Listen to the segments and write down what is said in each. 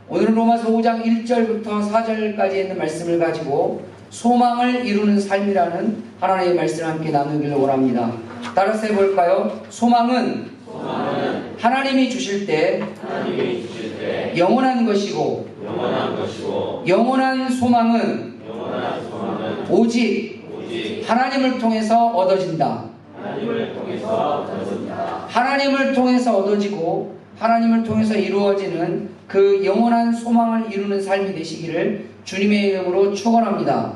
오늘은 로마서 5장 1절부터 4절까지 있는 말씀을 가지고 소망을 이루는 삶이라는 하나님의 말씀을 함께 나누기를 원합니다. 따라서 해볼까요? 소망은 하나님이 주실 때 영원한 것이고 영원한 소망은 오직 하나님을 통해서 얻어진다. 하나님을 통해서 얻어지고 하나님을 통해서 이루어지는 그 영원한 소망을 이루는 삶이 되시기를 주님의 이름으로 축원합니다.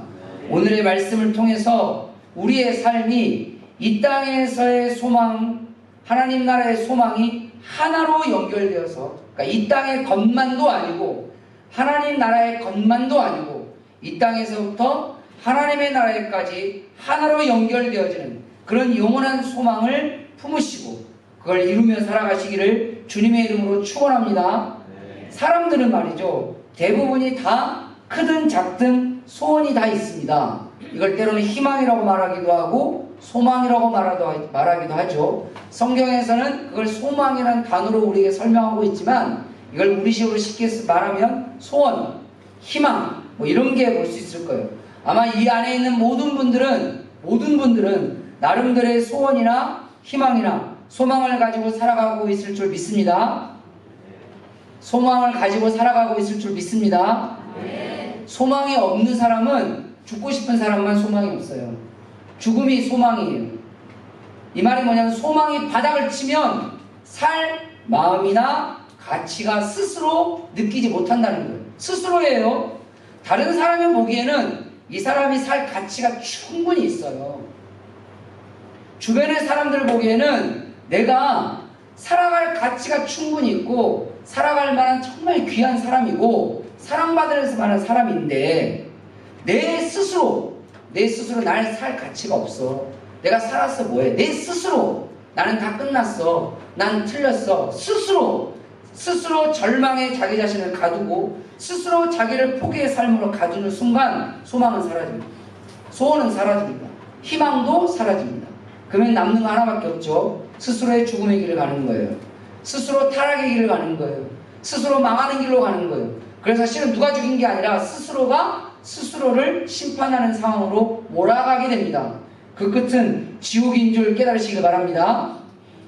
오늘의 말씀을 통해서 우리의 삶이 이 땅에서의 소망, 하나님 나라의 소망이 하나로 연결되어서, 그러니까 이 땅의 것만도 아니고 하나님 나라의 것만도 아니고 이 땅에서부터 하나님의 나라에까지 하나로 연결되어지는 그런 영원한 소망을 품으시고 그걸 이루며 살아가시기를 주님의 이름으로 축원합니다. 사람들은 말이죠, 대부분이 다 크든 작든 소원이 다 있습니다. 이걸 때로는 희망이라고 말하기도 하고 소망이라고 말하기도 하죠. 성경에서는 그걸 소망이라는 단어로 우리에게 설명하고 있지만 이걸 우리식으로 쉽게 말하면 소원, 희망 뭐 이런 게 볼 수 있을 거예요. 아마 이 안에 있는 모든 분들은 나름대로의 소원이나 희망이나 소망을 가지고 살아가고 있을 줄 믿습니다. 소망을 가지고 살아가고 있을 줄 믿습니다. 소망이 없는 사람은 죽고 싶은 사람만 소망이 없어요. 죽음이 소망이에요. 이 말이 뭐냐면 소망이 바닥을 치면 살 마음이나 가치가 스스로 느끼지 못한다는 거예요. 스스로예요. 다른 사람이 보기에는 이 사람이 살 가치가 충분히 있어요. 주변의 사람들 보기에는 내가 살아갈 가치가 충분히 있고 살아갈 만한 정말 귀한 사람이고 사랑받을 만한 사람인데 내 스스로 나를 살 가치가 없어. 내가 살았어 뭐해? 내 스스로 나는 다 끝났어. 난 틀렸어. 스스로 절망에 자기 자신을 가두고 스스로 자기를 포기의 삶으로 가두는 순간 소망은 사라집니다. 소원은 사라집니다. 희망도 사라집니다. 그러면 남는 거 하나밖에 없죠. 스스로의 죽음의 길을 가는 거예요. 스스로 타락의 길을 가는 거예요. 스스로 망하는 길로 가는 거예요. 그래서 실은 누가 죽인 게 아니라 스스로가 스스로를 심판하는 상황으로 몰아가게 됩니다. 그 끝은 지옥인 줄 깨달으시길 바랍니다.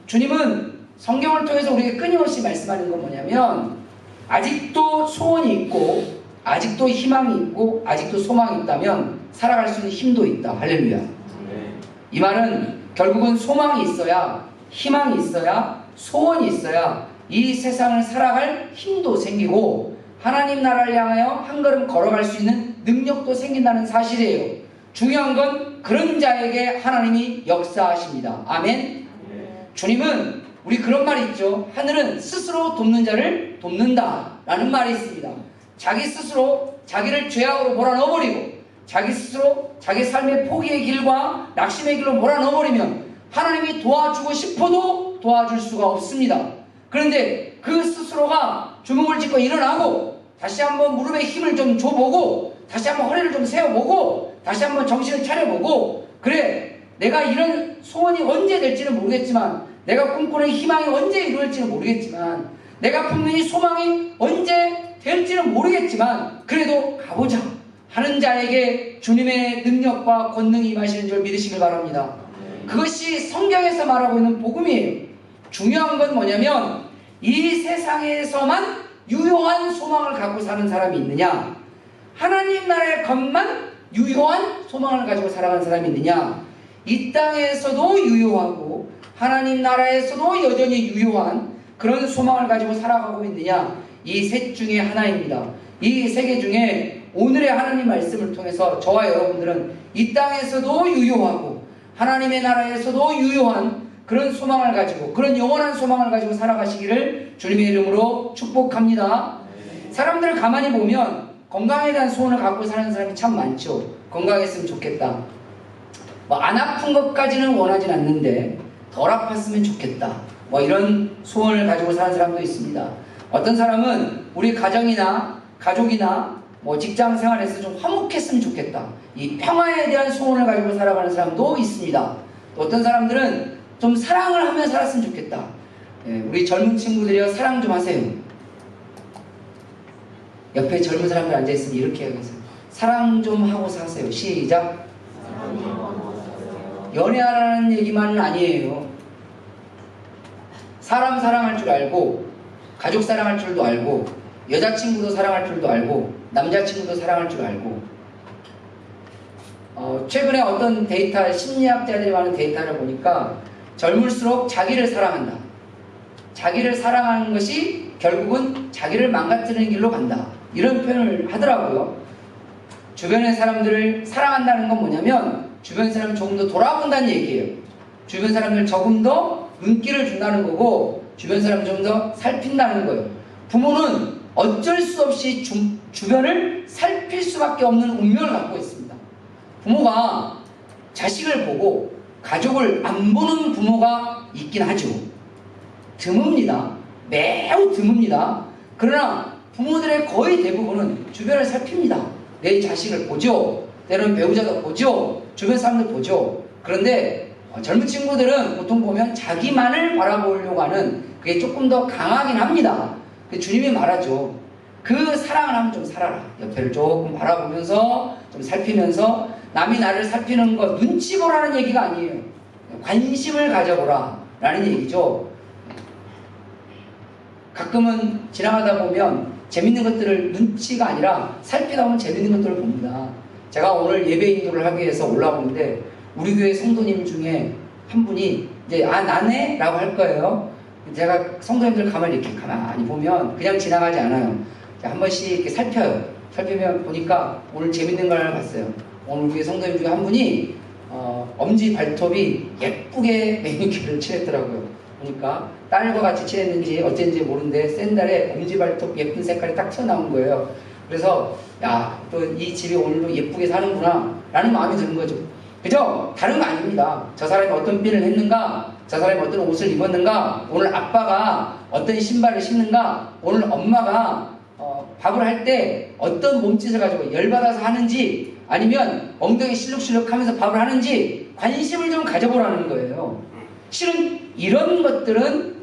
주님은 성경을 통해서 우리에게 끊임없이 말씀하는 건 뭐냐면 아직도 소원이 있고 아직도 희망이 있고 아직도 소망이 있다면 살아갈 수 있는 힘도 있다. 할렐루야. 이 말은 결국은 소망이 있어야 희망이 있어야 소원이 있어야 이 세상을 살아갈 힘도 생기고 하나님 나라를 향하여 한 걸음 걸어갈 수 있는 능력도 생긴다는 사실이에요. 중요한 건 그런 자에게 하나님이 역사하십니다. 아멘. 주님은 우리 그런 말이 있죠. 하늘은 스스로 돕는 자를 돕는다 라는 말이 있습니다. 자기 스스로 자기를 죄악으로 몰아넣어버리고 자기 스스로 자기 삶의 포기의 길과 낙심의 길로 몰아넣어버리면 하나님이 도와주고 싶어도 도와줄 수가 없습니다. 그런데 그 스스로가 주먹을 쥐고 일어나고 다시 한번 무릎에 힘을 좀 줘보고 다시 한번 허리를 좀 세워보고 다시 한번 정신을 차려보고 그래 내가 이런 소원이 언제 될지는 모르겠지만 내가 꿈꾸는 희망이 언제 이루어질지는 모르겠지만 내가 품는 이 소망이 언제 될지는 모르겠지만 그래도 가보자 하는 자에게 주님의 능력과 권능이 임하시는 줄 믿으시길 바랍니다. 그것이 성경에서 말하고 있는 복음이에요. 중요한 건 뭐냐면 이 세상에서만 유효한 소망을 갖고 사는 사람이 있느냐 하나님 나라의 것만 유효한 소망을 가지고 살아가는 사람이 있느냐 이 땅에서도 유효하고 하나님 나라에서도 여전히 유효한 그런 소망을 가지고 살아가고 있느냐 이 셋 중에 하나입니다. 이 세 개 중에 오늘의 하나님 말씀을 통해서 저와 여러분들은 이 땅에서도 유효하고 하나님의 나라에서도 유효한 그런 소망을 가지고 그런 영원한 소망을 가지고 살아가시기를 주님의 이름으로 축복합니다. 사람들을 가만히 보면 건강에 대한 소원을 갖고 사는 사람이 참 많죠. 건강했으면 좋겠다. 뭐 안 아픈 것까지는 원하진 않는데 덜 아팠으면 좋겠다. 뭐 이런 소원을 가지고 사는 사람도 있습니다. 어떤 사람은 우리 가정이나 가족이나 뭐 직장 생활에서 좀 화목했으면 좋겠다. 이 평화에 대한 소원을 가지고 살아가는 사람도 있습니다. 또 어떤 사람들은 좀 사랑을 하며 살았으면 좋겠다. 우리 젊은 친구들이요 사랑 좀 하세요. 옆에 젊은 사람들 앉아있으면 이렇게 해야겠어요. 사랑 좀 하고 사세요. 시작. 연애하라는 얘기만은 아니에요. 사람 사랑할 줄 알고, 가족 사랑할 줄도 알고, 여자친구도 사랑할 줄도 알고, 남자친구도 사랑할 줄 알고. 최근에 어떤 데이터, 심리학자들이 많은 데이터를 보니까 젊을수록 자기를 사랑한다. 자기를 사랑하는 것이 결국은 자기를 망가뜨리는 길로 간다. 이런 표현을 하더라고요. 주변의 사람들을 사랑한다는 건 뭐냐면 주변 사람을 조금 더 돌아본다는 얘기예요. 주변 사람들 조금 더 눈길을 준다는 거고 주변 사람을 좀 더 살핀다는 거예요. 부모는 어쩔 수 없이 주변을 살필 수밖에 없는 운명을 갖고 있습니다. 부모가 자식을 보고 가족을 안 보는 부모가 있긴 하죠. 드뭅니다. 매우 드뭅니다. 그러나 부모들의 거의 대부분은 주변을 살핍니다. 내 자식을 보죠. 때로는 배우자도 보죠. 주변 사람들 보죠. 그런데 젊은 친구들은 보통 보면 자기만을 바라보려고 하는 그게 조금 더 강하긴 합니다. 주님이 말하죠. 그 사랑을 하면 좀 살아라. 옆에를 조금 바라보면서 좀 살피면서 남이 나를 살피는 거 눈치 보라는 얘기가 아니에요. 관심을 가져보라 라는 얘기죠. 가끔은 지나가다 보면 재밌는 것들을 눈치가 아니라 살피다 보면 재밌는 것들을 봅니다. 제가 오늘 예배 인도를 하기 위해서 올라오는데 우리 교회 성도님 중에 한 분이 이제 나네? 라고 할 거예요. 제가 성도님들 가만히 이렇게 가만히 보면 그냥 지나가지 않아요. 한 번씩 이렇게 살펴요. 살피면 보니까 오늘 재밌는 걸 봤어요. 오늘 우리 성도님 중에 한 분이 엄지 발톱이 예쁘게 매니큐어를 칠했더라고요. 보니까 딸과 같이 칠했는지 어쩐지 모르는데 샌달에 엄지 발톱 예쁜 색깔이 딱 튀어나온 거예요. 그래서 야, 또 이 집이 오늘도 예쁘게 사는구나 라는 마음이 드는 거죠. 그죠? 다른 거 아닙니다. 저 사람이 어떤 핀을 했는가, 저 사람이 어떤 옷을 입었는가, 오늘 아빠가 어떤 신발을 신는가, 오늘 엄마가 밥을 할 때 어떤 몸짓을 가지고 열받아서 하는지 아니면 엉덩이 실룩실룩 하면서 밥을 하는지 관심을 좀 가져보라는 거예요. 실은 이런 것들은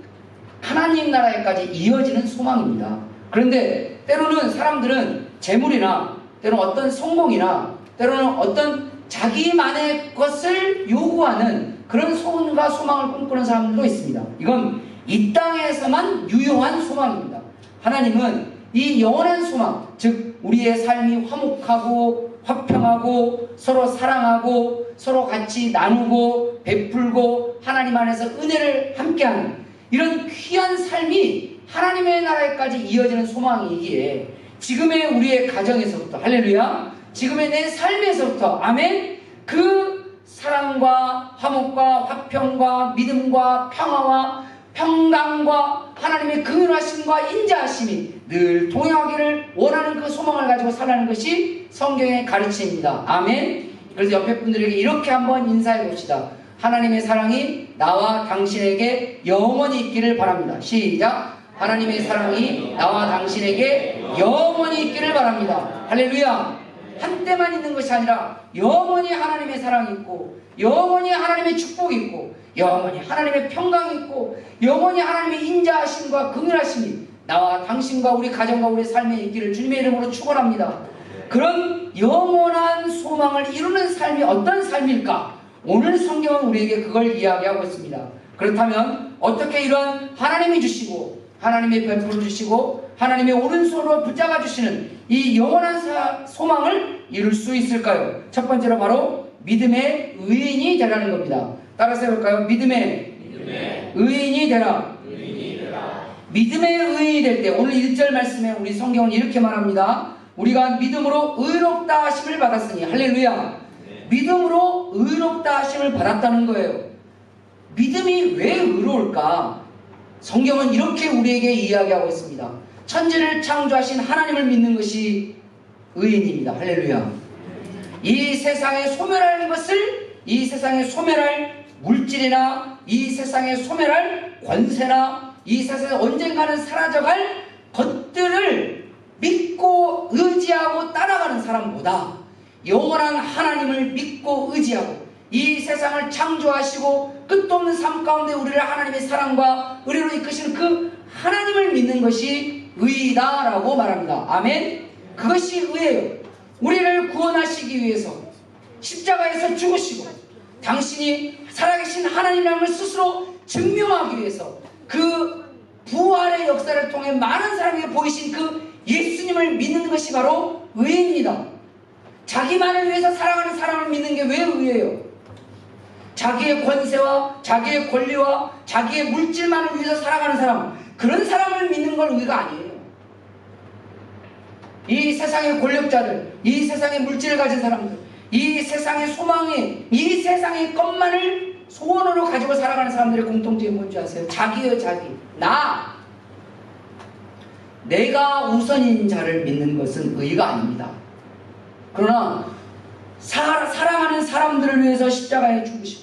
하나님 나라에까지 이어지는 소망입니다. 그런데 때로는 사람들은 재물이나 때로는 어떤 성공이나 때로는 어떤 자기만의 것을 요구하는 그런 소원과 소망을 꿈꾸는 사람들도 있습니다. 이건 이 땅에서만 유효한 소망입니다. 하나님은 이 영원한 소망, 즉 우리의 삶이 화목하고 화평하고 서로 사랑하고 서로 같이 나누고 베풀고 하나님 안에서 은혜를 함께하는 이런 귀한 삶이 하나님의 나라에까지 이어지는 소망이기에 지금의 우리의 가정에서부터 할렐루야, 지금의 내 삶에서부터 아멘, 그 사랑과 화목과 화평과 믿음과 평화와 평강과 하나님의 긍휼하심과 인자하심이 늘 동행하기를 원하는 그 소망을 가지고 살아가는 것이 성경의 가르침입니다. 아멘. 그래서 옆에 분들에게 이렇게 한번 인사해 봅시다. 하나님의 사랑이 나와 당신에게 영원히 있기를 바랍니다. 시작. 하나님의 사랑이 나와 당신에게 영원히 있기를 바랍니다. 할렐루야. 한때만 있는 것이 아니라 영원히 하나님의 사랑이 있고 영원히 하나님의 축복이 있고 영원히 하나님의 평강이 있고 영원히 하나님의 인자하심과 긍휼하심이 나와 당신과 우리 가정과 우리 삶에 있기를 주님의 이름으로 축원합니다. 그런 영원한 소망을 이루는 삶이 어떤 삶일까? 오늘 성경은 우리에게 그걸 이야기하고 있습니다. 그렇다면 어떻게 이런 하나님이 주시고 하나님의 베풀어 주시고 하나님의 오른손으로 붙잡아 주시는 이 영원한 소망을 이룰 수 있을까요? 첫 번째로 바로 믿음의 의인이 되라는 겁니다. 따라서 해볼까요? 믿음의 의인이 되라. 믿음의 의인이 될 때 오늘 1절 말씀에 우리 성경은 이렇게 말합니다. 우리가 믿음으로 의롭다 하심을 받았으니 할렐루야. 믿음으로 의롭다 하심을 받았다는 거예요. 믿음이 왜 의로울까? 성경은 이렇게 우리에게 이야기하고 있습니다. 천지를 창조하신 하나님을 믿는 것이 의인입니다. 할렐루야. 이 세상에 소멸할 것을, 이 세상에 소멸할 물질이나 이 세상에 소멸할 권세나 이 세상에 언젠가는 사라져갈 것들을 믿고 의지하고 따라가는 사람보다 영원한 하나님을 믿고 의지하고 이 세상을 창조하시고 끝도 없는 삶 가운데 우리를 하나님의 사랑과 의리로 이끄시는 그 하나님을 믿는 것이 의이다라고 말합니다. 아멘. 그것이 의예요. 우리를 구원하시기 위해서 십자가에서 죽으시고 당신이 살아계신 하나님이라는 걸 스스로 증명하기 위해서 그 부활의 역사를 통해 많은 사람에게 보이신 그 예수님을 믿는 것이 바로 의입니다. 자기만을 위해서 살아가는 사람을 믿는 게 왜 의예요? 자기의 권세와 자기의 권리와 자기의 물질만을 위해서 살아가는 사람, 그런 사람을 믿는 걸 의가 아니에요. 이 세상의 권력자들, 이 세상의 물질을 가진 사람들, 이 세상의 소망에, 이 세상의 것만을 소원으로 가지고 살아가는 사람들의 공통점이 뭔지 아세요? 자기예요, 자기. 나. 내가 우선인 자를 믿는 것은 의가 아닙니다. 그러나 사랑하는 사람들을 위해서 십자가에 죽으시고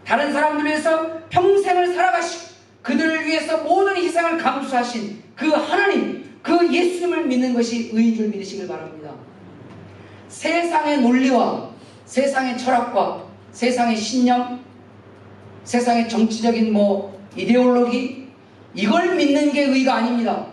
다른 사람들을 위해서 평생을 살아가시고 그들을 위해서 모든 희생을 감수하신 그 하나님, 그 예수님을 믿는 것이 의인 줄 믿으시길 바랍니다. 세상의 논리와 세상의 철학과 세상의 신념, 세상의 정치적인 이데올로기, 이걸 믿는 게 의가 아닙니다.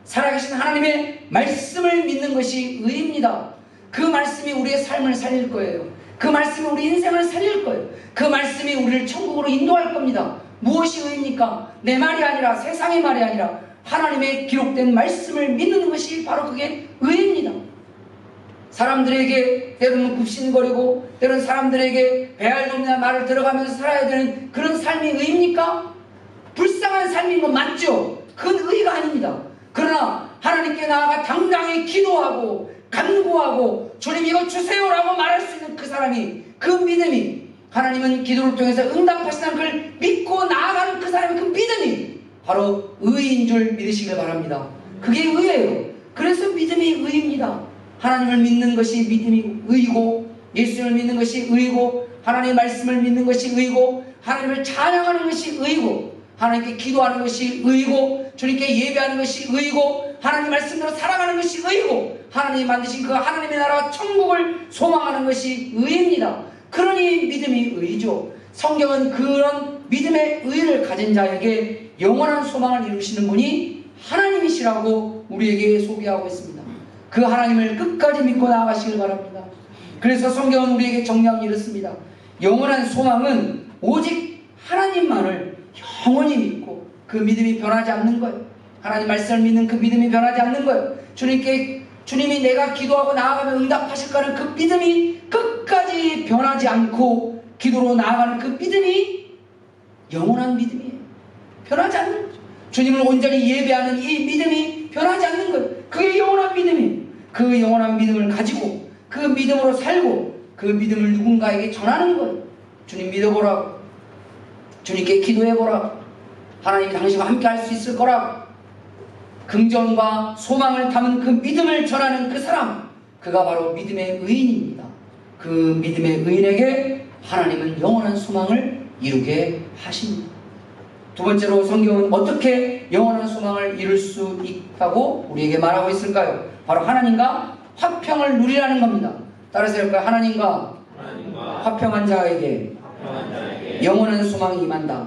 살아계신 하나님의 말씀을 믿는 것이 의입니다. 그 말씀이 우리의 삶을 살릴 거예요. 그 말씀이 우리 인생을 살릴 거예요. 그 말씀이 우리를 천국으로 인도할 겁니다. 무엇이 의입니까? 내 말이 아니라, 세상의 말이 아니라 하나님의 기록된 말씀을 믿는 것이 바로 그게 의입니다. 사람들에게 때로는 굽신거리고 때로는 사람들에게 배알돔이나 말을 들어가면서 살아야 되는 그런 삶이 의입니까? 불쌍한 삶인 건 맞죠? 그건 의가 아닙니다. 그러나 하나님께 나아가 당당히 기도하고 간구하고 주님 이거 주세요라고 말할 수 있는 그 사람이, 그 믿음이, 하나님은 기도를 통해서 응답하시는 걸 믿고 나아가는 그 사람의 그 믿음이 바로 의인 줄 믿으시길 바랍니다. 그게 의예요. 그래서 믿음이 의입니다. 하나님을 믿는 것이 믿음이 의이고, 예수님을 믿는 것이 의이고, 하나님의 말씀을 믿는 것이 의이고, 하나님을 찬양하는 것이 의이고, 하나님께 기도하는 것이 의이고, 주님께 예배하는 것이 의이고, 하나님 말씀대로 살아가는 것이 의이고, 하나님이 만드신 그 하나님의 나라와 천국을 소망하는 것이 의입니다. 그러니 믿음이 의이죠. 성경은 그런 믿음의 의를 가진 자에게 영원한 소망을 이루시는 분이 하나님이시라고 우리에게 소개하고 있습니다. 그 하나님을 끝까지 믿고 나아가시길 바랍니다. 그래서 성경은 우리에게 정리하고 이렇습니다. 영원한 소망은 오직 하나님만을 영원히 믿고 그 믿음이 변하지 않는 거예요. 하나님 말씀을 믿는 그 믿음이 변하지 않는 거예요. 주님이 내가 기도하고 나아가면 응답하실까는 그 믿음이 끝까지 변하지 않고 기도로 나아가는 그 믿음이 영원한 믿음이에요. 변하지 않는 거죠. 주님을 온전히 예배하는 이 믿음이 변하지 않는 거예요. 그게 영원한 믿음이에요. 그 영원한 믿음을 가지고 그 믿음으로 살고 그 믿음을 누군가에게 전하는 거예요. 주님 믿어보라고, 주님께 기도해보라고, 하나님이 당신과 함께 할 수 있을 거라고, 긍정과 소망을 담은 그 믿음을 전하는 그 사람, 그가 바로 믿음의 의인입니다. 그 믿음의 의인에게 하나님은 영원한 소망을 이루게 하십니다. 두 번째로 성경은 어떻게 영원한 소망을 이룰 수 있다고 우리에게 말하고 있을까요? 바로 하나님과 화평을 누리라는 겁니다. 따라서 할까요? 하나님과 화평한 자에게 영원한 소망이 임한다.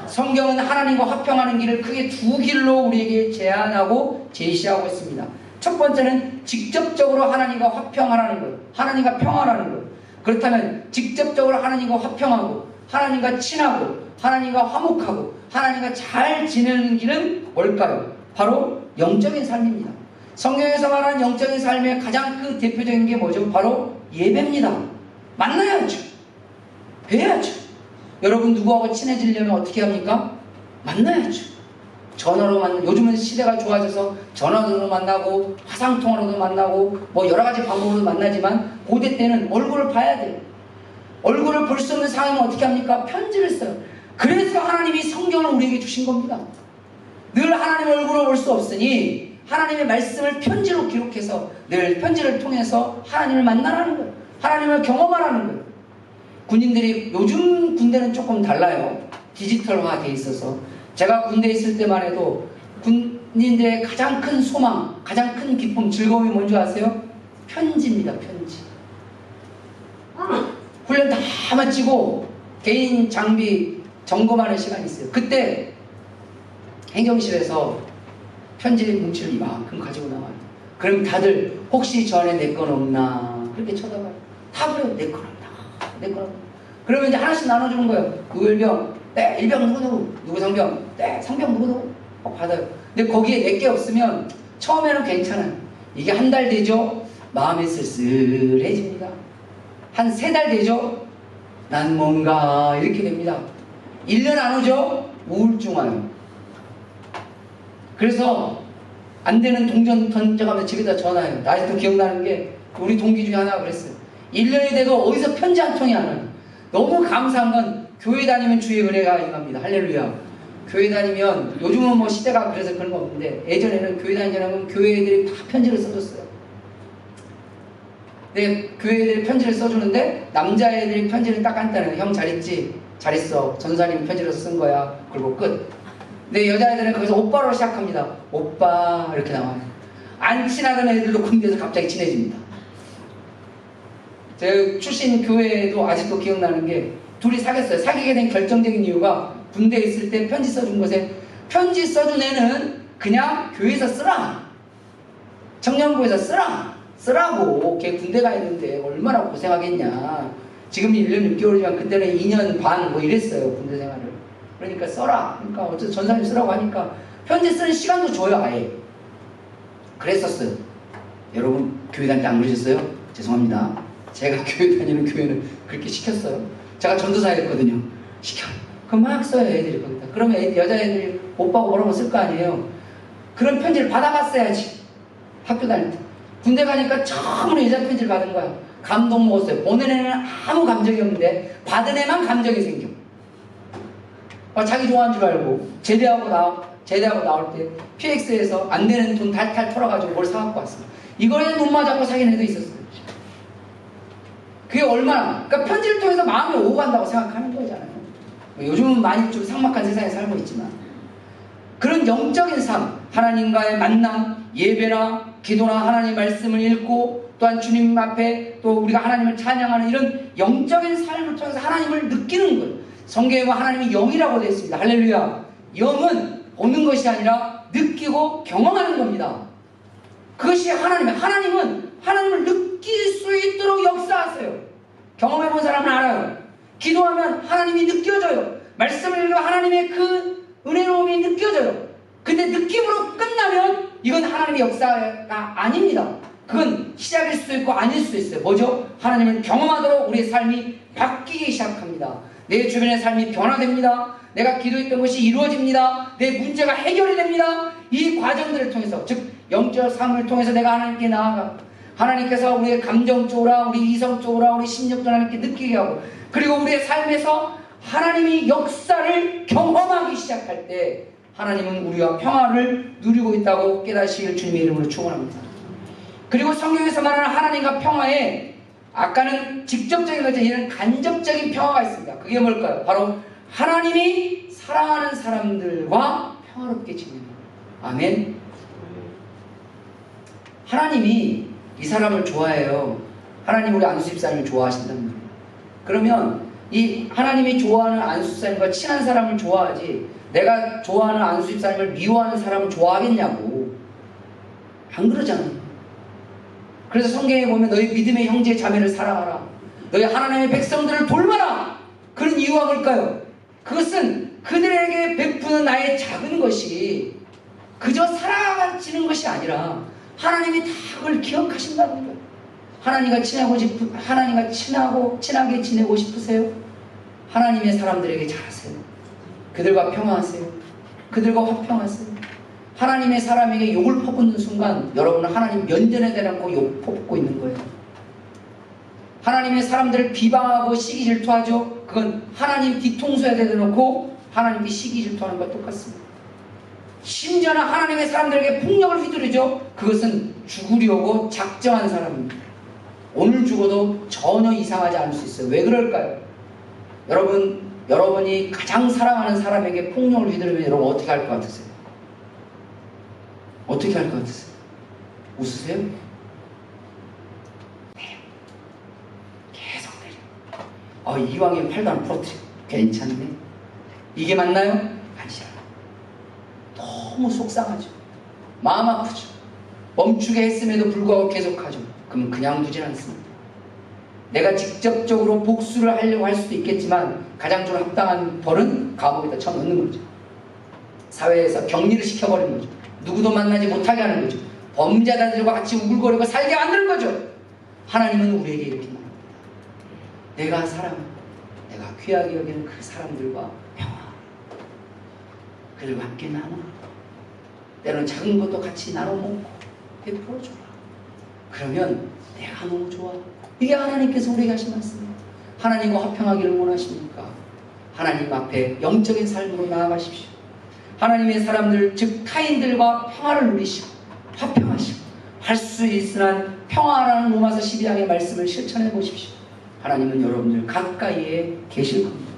성경은 하나님과 화평하는 길을 크게 두 길로 우리에게 제안하고 제시하고 있습니다. 첫 번째는 직접적으로 하나님과 화평하라는 것, 하나님과 평화라는 것. 그렇다면 직접적으로 하나님과 화평하고 하나님과 친하고 하나님과 화목하고 하나님과 잘 지내는 길은 뭘까요? 바로 영적인 삶입니다. 성경에서 말하는 영적인 삶의 가장 그 대표적인 게 뭐죠? 바로 예배입니다. 만나야죠. 뵈야죠. 여러분 누구하고 친해지려면 어떻게 합니까? 만나야죠. 전화로 요즘은 시대가 좋아져서 전화로도 만나고 화상통화로도 만나고 여러 가지 방법으로 만나지만 고대 때는 얼굴을 봐야 돼요. 얼굴을 볼 수 없는 상황이면 어떻게 합니까? 편지를 써요. 그래서 하나님이 성경을 우리에게 주신 겁니다. 늘 하나님 얼굴을 볼 수 없으니 하나님의 말씀을 편지로 기록해서 늘 편지를 통해서 하나님을 만나라는 거예요. 하나님을 경험하라는 거예요. 군인들이, 요즘 군대는 조금 달라요. 디지털화 돼 있어서. 제가 군대에 있을 때만 해도 군인들의 가장 큰 소망, 가장 큰 기쁨, 즐거움이 뭔지 아세요? 편지입니다. 편지. 훈련 다 마치고 개인 장비 점검하는 시간이 있어요. 그때 행정실에서 편지 뭉치를 이만큼 가지고 나와요. 그럼 다들 혹시 저 안에 내 건 없나 그렇게 쳐다봐요. 다 그래요. 내 건 없나, 내 건 없나. 그러면 이제 하나씩 나눠주는 거예요. 그 일병, 네, 일병 누구 상병, 네, 상병 누구 받아요. 근데 거기에 내 게 없으면 처음에는 괜찮아요. 이게 한 달 되죠? 마음이 쓸쓸해집니다. 한 3달 되죠? 난 뭔가 이렇게 됩니다. 1년 안 오죠? 우울증 와요. 그래서 안 되는 동전 던져가면 집에다 전화해요. 나 아직도 기억나는 게 우리 동기 중에 하나가 그랬어요. 1년이 돼도 어디서 편지 한 통이 안 와요. 너무 감사한 건 교회 다니면 주의 은혜가 임합니다. 할렐루야. 교회 다니면 요즘은 뭐 시대가 그래서 그런 거 없는데 예전에는 교회 다니려면 교회 애들이 다 편지를 써줬어요. 근데 교회 애들이 편지를 써주는데 남자애들이 편지를 딱 간단해요. 형 잘했지? 잘했어. 전사님 편지로 쓴 거야. 그리고 끝. 근데 여자애들은 거기서 오빠로 시작합니다. 오빠 이렇게 나와요. 안 친하던 애들도 군대에서 갑자기 친해집니다. 제 출신 교회도 아직도 기억나는 게 둘이 사귀었어요. 사귀게 된 결정적인 이유가 군대에 있을 때 편지 써준 것에 편지 써준 애는 그냥 교회에서 쓰라. 청년부에서 쓰라고. 걔 군대 가 있는데 얼마나 고생하겠냐. 지금 1년 6개월이지만 그때는 2년 반 뭐 이랬어요. 군대 생활을. 그러니까 써라. 그러니까 어쨌든 전사님 쓰라고 하니까 편지 쓰는 시간도 줘요. 아예. 그랬었어요. 여러분 교회 다닐 때 안 그러셨어요? 죄송합니다. 제가 교회 다니는 교회는 그렇게 시켰어요. 제가 전도사였거든요. 시켜. 그럼 막 써요 애들이 거기다. 그러면 여자애들이 오빠가 뭐라고 쓸 거 아니에요. 그런 편지를 받아봤어야지. 학교 다닐 때. 군대 가니까 처음으로 여자 편지를 받은 거야. 감동 먹었어요. 보낸 애는 아무 감정이 없는데 받은 애만 감정이 생겨. 자기 좋아하는 줄 알고 제대하고 나올 때 PX에서 안 되는 돈 탈탈 털어가지고 뭘 사갖고 왔어. 이거에 눈 맞았고 사귄 애도 있었어요. 그게 얼마나, 그러니까 편지를 통해서 마음이 오고 간다고 생각하는 거잖아요. 요즘은 많이 좀 삭막한 세상에 살고 있지만 그런 영적인 삶, 하나님과의 만남, 예배나 기도나 하나님 말씀을 읽고 또한 주님 앞에 또 우리가 하나님을 찬양하는 이런 영적인 삶을 통해서 하나님을 느끼는 거예요. 성경에 보면 하나님이 영이라고 되어 있습니다. 할렐루야. 영은 보는 것이 아니라 느끼고 경험하는 겁니다. 그것이 하나님은 하나님을 느낄 수 있도록 역사하세요. 경험해본 사람은 알아요. 기도하면 하나님이 느껴져요. 말씀을 읽으면 하나님의 그 은혜로움이 느껴져요. 근데 느낌으로 끝나면 이건 하나님의 역사가 아닙니다. 그건 시작일 수도 있고 아닐 수도 있어요. 뭐죠? 하나님을 경험하도록 우리의 삶이 바뀌기 시작합니다. 내 주변의 삶이 변화됩니다. 내가 기도했던 것이 이루어집니다. 내 문제가 해결이 됩니다. 이 과정들을 통해서, 즉 영적 삶을 통해서 내가 하나님께 나아가 하나님께서 우리의 감정적으로, 우리 이성적으로, 우리 심력적으로 하나님께 느끼게 하고, 그리고 우리의 삶에서 하나님이 역사를 경험하기 시작할 때 하나님은 우리와 평화를 누리고 있다고 깨닫으시길 주님의 이름으로 축원합니다. 그리고 성경에서 말하는 하나님과 평화에 아까는 직접적인 것이 아니라 간접적인 평화가 있습니다. 그게 뭘까요? 바로 하나님이 사랑하는 사람들과 평화롭게 지내는 거예요. 아멘. 하나님이 이 사람을 좋아해요. 하나님 우리 안수 집사님을 좋아하신단 말이에요. 그러면 이 하나님이 좋아하는 안수 집사님과 친한 사람을 좋아하지 내가 좋아하는 안수 집사님을 미워하는 사람을 좋아하겠냐고. 안 그러잖아요. 그래서 성경에 보면 너희 믿음의 형제 자매를 사랑하라. 너희 하나님의 백성들을 돌봐라. 그런 이유가 뭘까요? 그것은 그들에게 베푸는 나의 작은 것이 그저 사랑하지는 것이 아니라 하나님이 다 그걸 기억하신다는 거예요. 하나님과 친하게 지내고 싶으세요? 하나님의 사람들에게 잘하세요. 그들과 평화하세요. 그들과 화평하세요. 하나님의 사람에게 욕을 퍼붓는 순간 여러분은 하나님 면전에 대놓고 욕 퍼붓고 있는 거예요. 하나님의 사람들을 비방하고 시기 질투하죠. 그건 하나님 뒤통수에 대놓고 하나님께 시기 질투하는 것과 똑같습니다. 심지어는 하나님의 사람들에게 폭력을 휘두르죠. 그것은 죽으려고 작정한 사람입니다. 오늘 죽어도 전혀 이상하지 않을 수 있어요. 왜 그럴까요? 여러분이 가장 사랑하는 사람에게 폭력을 휘두르면 여러분 어떻게 할 것 같으세요? 어떻게 할 것 같으세요? 웃으세요? 내려. 계속 내려. 이왕에 팔다는 풀어뜨려. 괜찮네. 이게 맞나요? 아니잖아요. 너무 속상하죠. 마음 아프죠. 멈추게 했음에도 불구하고 계속하죠. 그럼 그냥 두진 않습니다. 내가 직접적으로 복수를 하려고 할 수도 있겠지만 가장 좀 합당한 벌은 감옥에다 쳐넣는 거죠. 사회에서 격리를 시켜버리는 거죠. 누구도 만나지 못하게 하는 거죠. 범죄자들과 같이 우글거리고 살게 만드는 거죠. 하나님은 우리에게 이렇게 말합니다. 내가 내가 귀하게 여기는 그 사람들과 평화, 그들과 함께 나눠, 때로는 작은 것도 같이 나눠 먹고 베풀어줘라. 그러면 내가 너무 좋아. 이게 하나님께서 우리에게 하신 말씀입니다. 하나님과 화평하기를 원하십니까? 하나님 앞에 영적인 삶으로 나아가십시오. 하나님의 사람들, 즉 타인들과 평화를 누리시고 화평하시고 할 수 있으나 평화라는 로마서 12장의 말씀을 실천해 보십시오. 하나님은 여러분들 가까이에 계실 겁니다.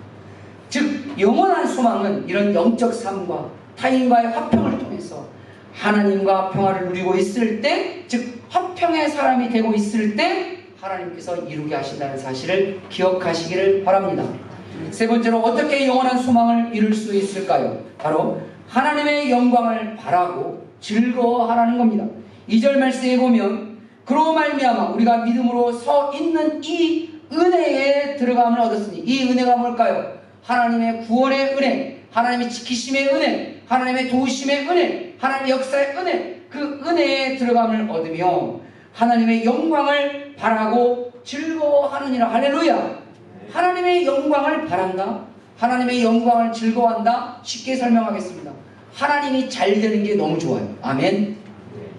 즉 영원한 소망은 이런 영적 삶과 타인과의 화평을 통해서 하나님과 평화를 누리고 있을 때, 즉 화평의 사람이 되고 있을 때 하나님께서 이루게 하신다는 사실을 기억하시기를 바랍니다. 세 번째로 어떻게 영원한 소망을 이룰 수 있을까요? 바로 하나님의 영광을 바라고 즐거워하라는 겁니다. 2절 말씀에 보면 그로 말미암아 우리가 믿음으로 서 있는 이 은혜에 들어감을 얻었으니, 이 은혜가 뭘까요? 하나님의 구원의 은혜, 하나님의 지키심의 은혜, 하나님의 도우심의 은혜, 하나님의 역사의 은혜, 그 은혜에 들어감을 얻으며 하나님의 영광을 바라고 즐거워하느니라. 할렐루야. 하나님의 영광을 바란다, 하나님의 영광을 즐거워한다. 쉽게 설명하겠습니다. 하나님이 잘 되는 게 너무 좋아요. 아멘.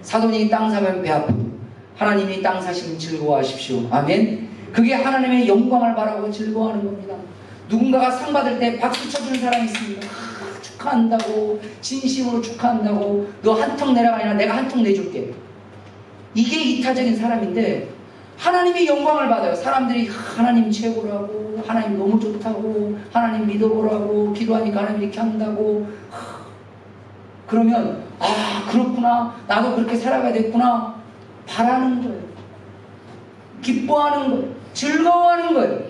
사돈이 땅 사면 배 아프고 하나님이 땅 사시면 즐거워하십시오. 아멘. 그게 하나님의 영광을 바라고 즐거워하는 겁니다. 누군가가 상 받을 때 박수 쳐주는 사람이 있습니다. 축하한다고, 진심으로 축하한다고, 너 한 턱 내라가 아니라 내가 한 턱 내줄게. 이게 이타적인 사람인데 하나님의 영광을 받아요. 사람들이 하나님 최고라고, 하나님 너무 좋다고, 하나님 믿어보라고, 기도하니까 하나님 이렇게 한다고. 그러면 그렇구나, 나도 그렇게 살아가야 됐구나, 바라는 거예요. 기뻐하는 거예요. 즐거워하는 거예요.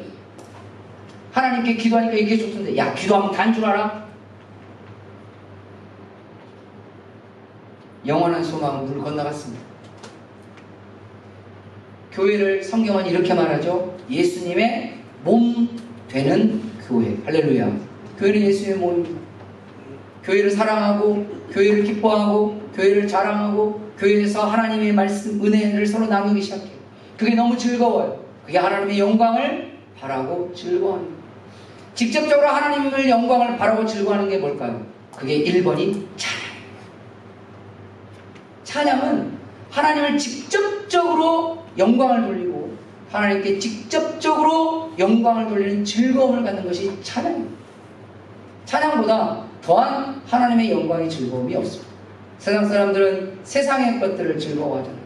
하나님께 기도하니까 이게 좋던데, 야, 기도하면 단 줄 알아? 영원한 소망은 물 건너갔습니다. 교회를 성경은 이렇게 말하죠. 예수님의 몸 되는 교회. 할렐루야. 교회는 예수님의 몸입니다. 교회를 사랑하고, 교회를 기뻐하고, 교회를 자랑하고, 교회에서 하나님의 말씀, 은혜를 서로 나누기 시작해요. 그게 너무 즐거워요. 그게 하나님의 영광을 바라고 즐거워하는 거예요. 직접적으로 하나님의 영광을 바라고 즐거워하는 게 뭘까요? 그게 1번이 찬양. 찬양은 하나님을 직접적으로 영광을 돌리고 하나님께 직접적으로 영광을 돌리는 즐거움을 갖는 것이 찬양입니다. 찬양보다 더한 하나님의 영광의 즐거움이 없습니다. 세상 사람들은 세상의 것들을 즐거워하잖아요.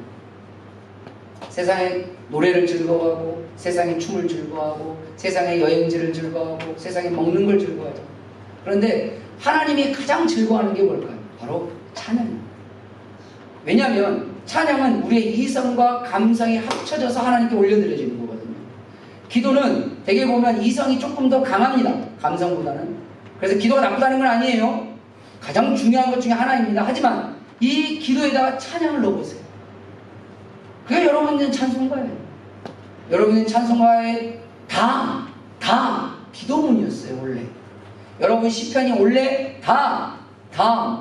세상의 노래를 즐거워하고, 세상의 춤을 즐거워하고, 세상의 여행지를 즐거워하고, 세상에 먹는 걸 즐거워하잖아요. 그런데 하나님이 가장 즐거워하는 게 뭘까요? 바로 찬양입니다. 왜냐하면 찬양은 우리의 이성과 감성이 합쳐져서 하나님께 올려드려지는 거거든요. 기도는 대개 보면 이성이 조금 더 강합니다. 감성보다는. 그래서 기도가 나쁘다는 건 아니에요. 가장 중요한 것 중에 하나입니다. 하지만 이 기도에다가 찬양을 넣어보세요. 그게 여러분의 찬송가예요. 여러분의 찬송가의 다 기도문이었어요. 원래 여러분 시편이 원래 다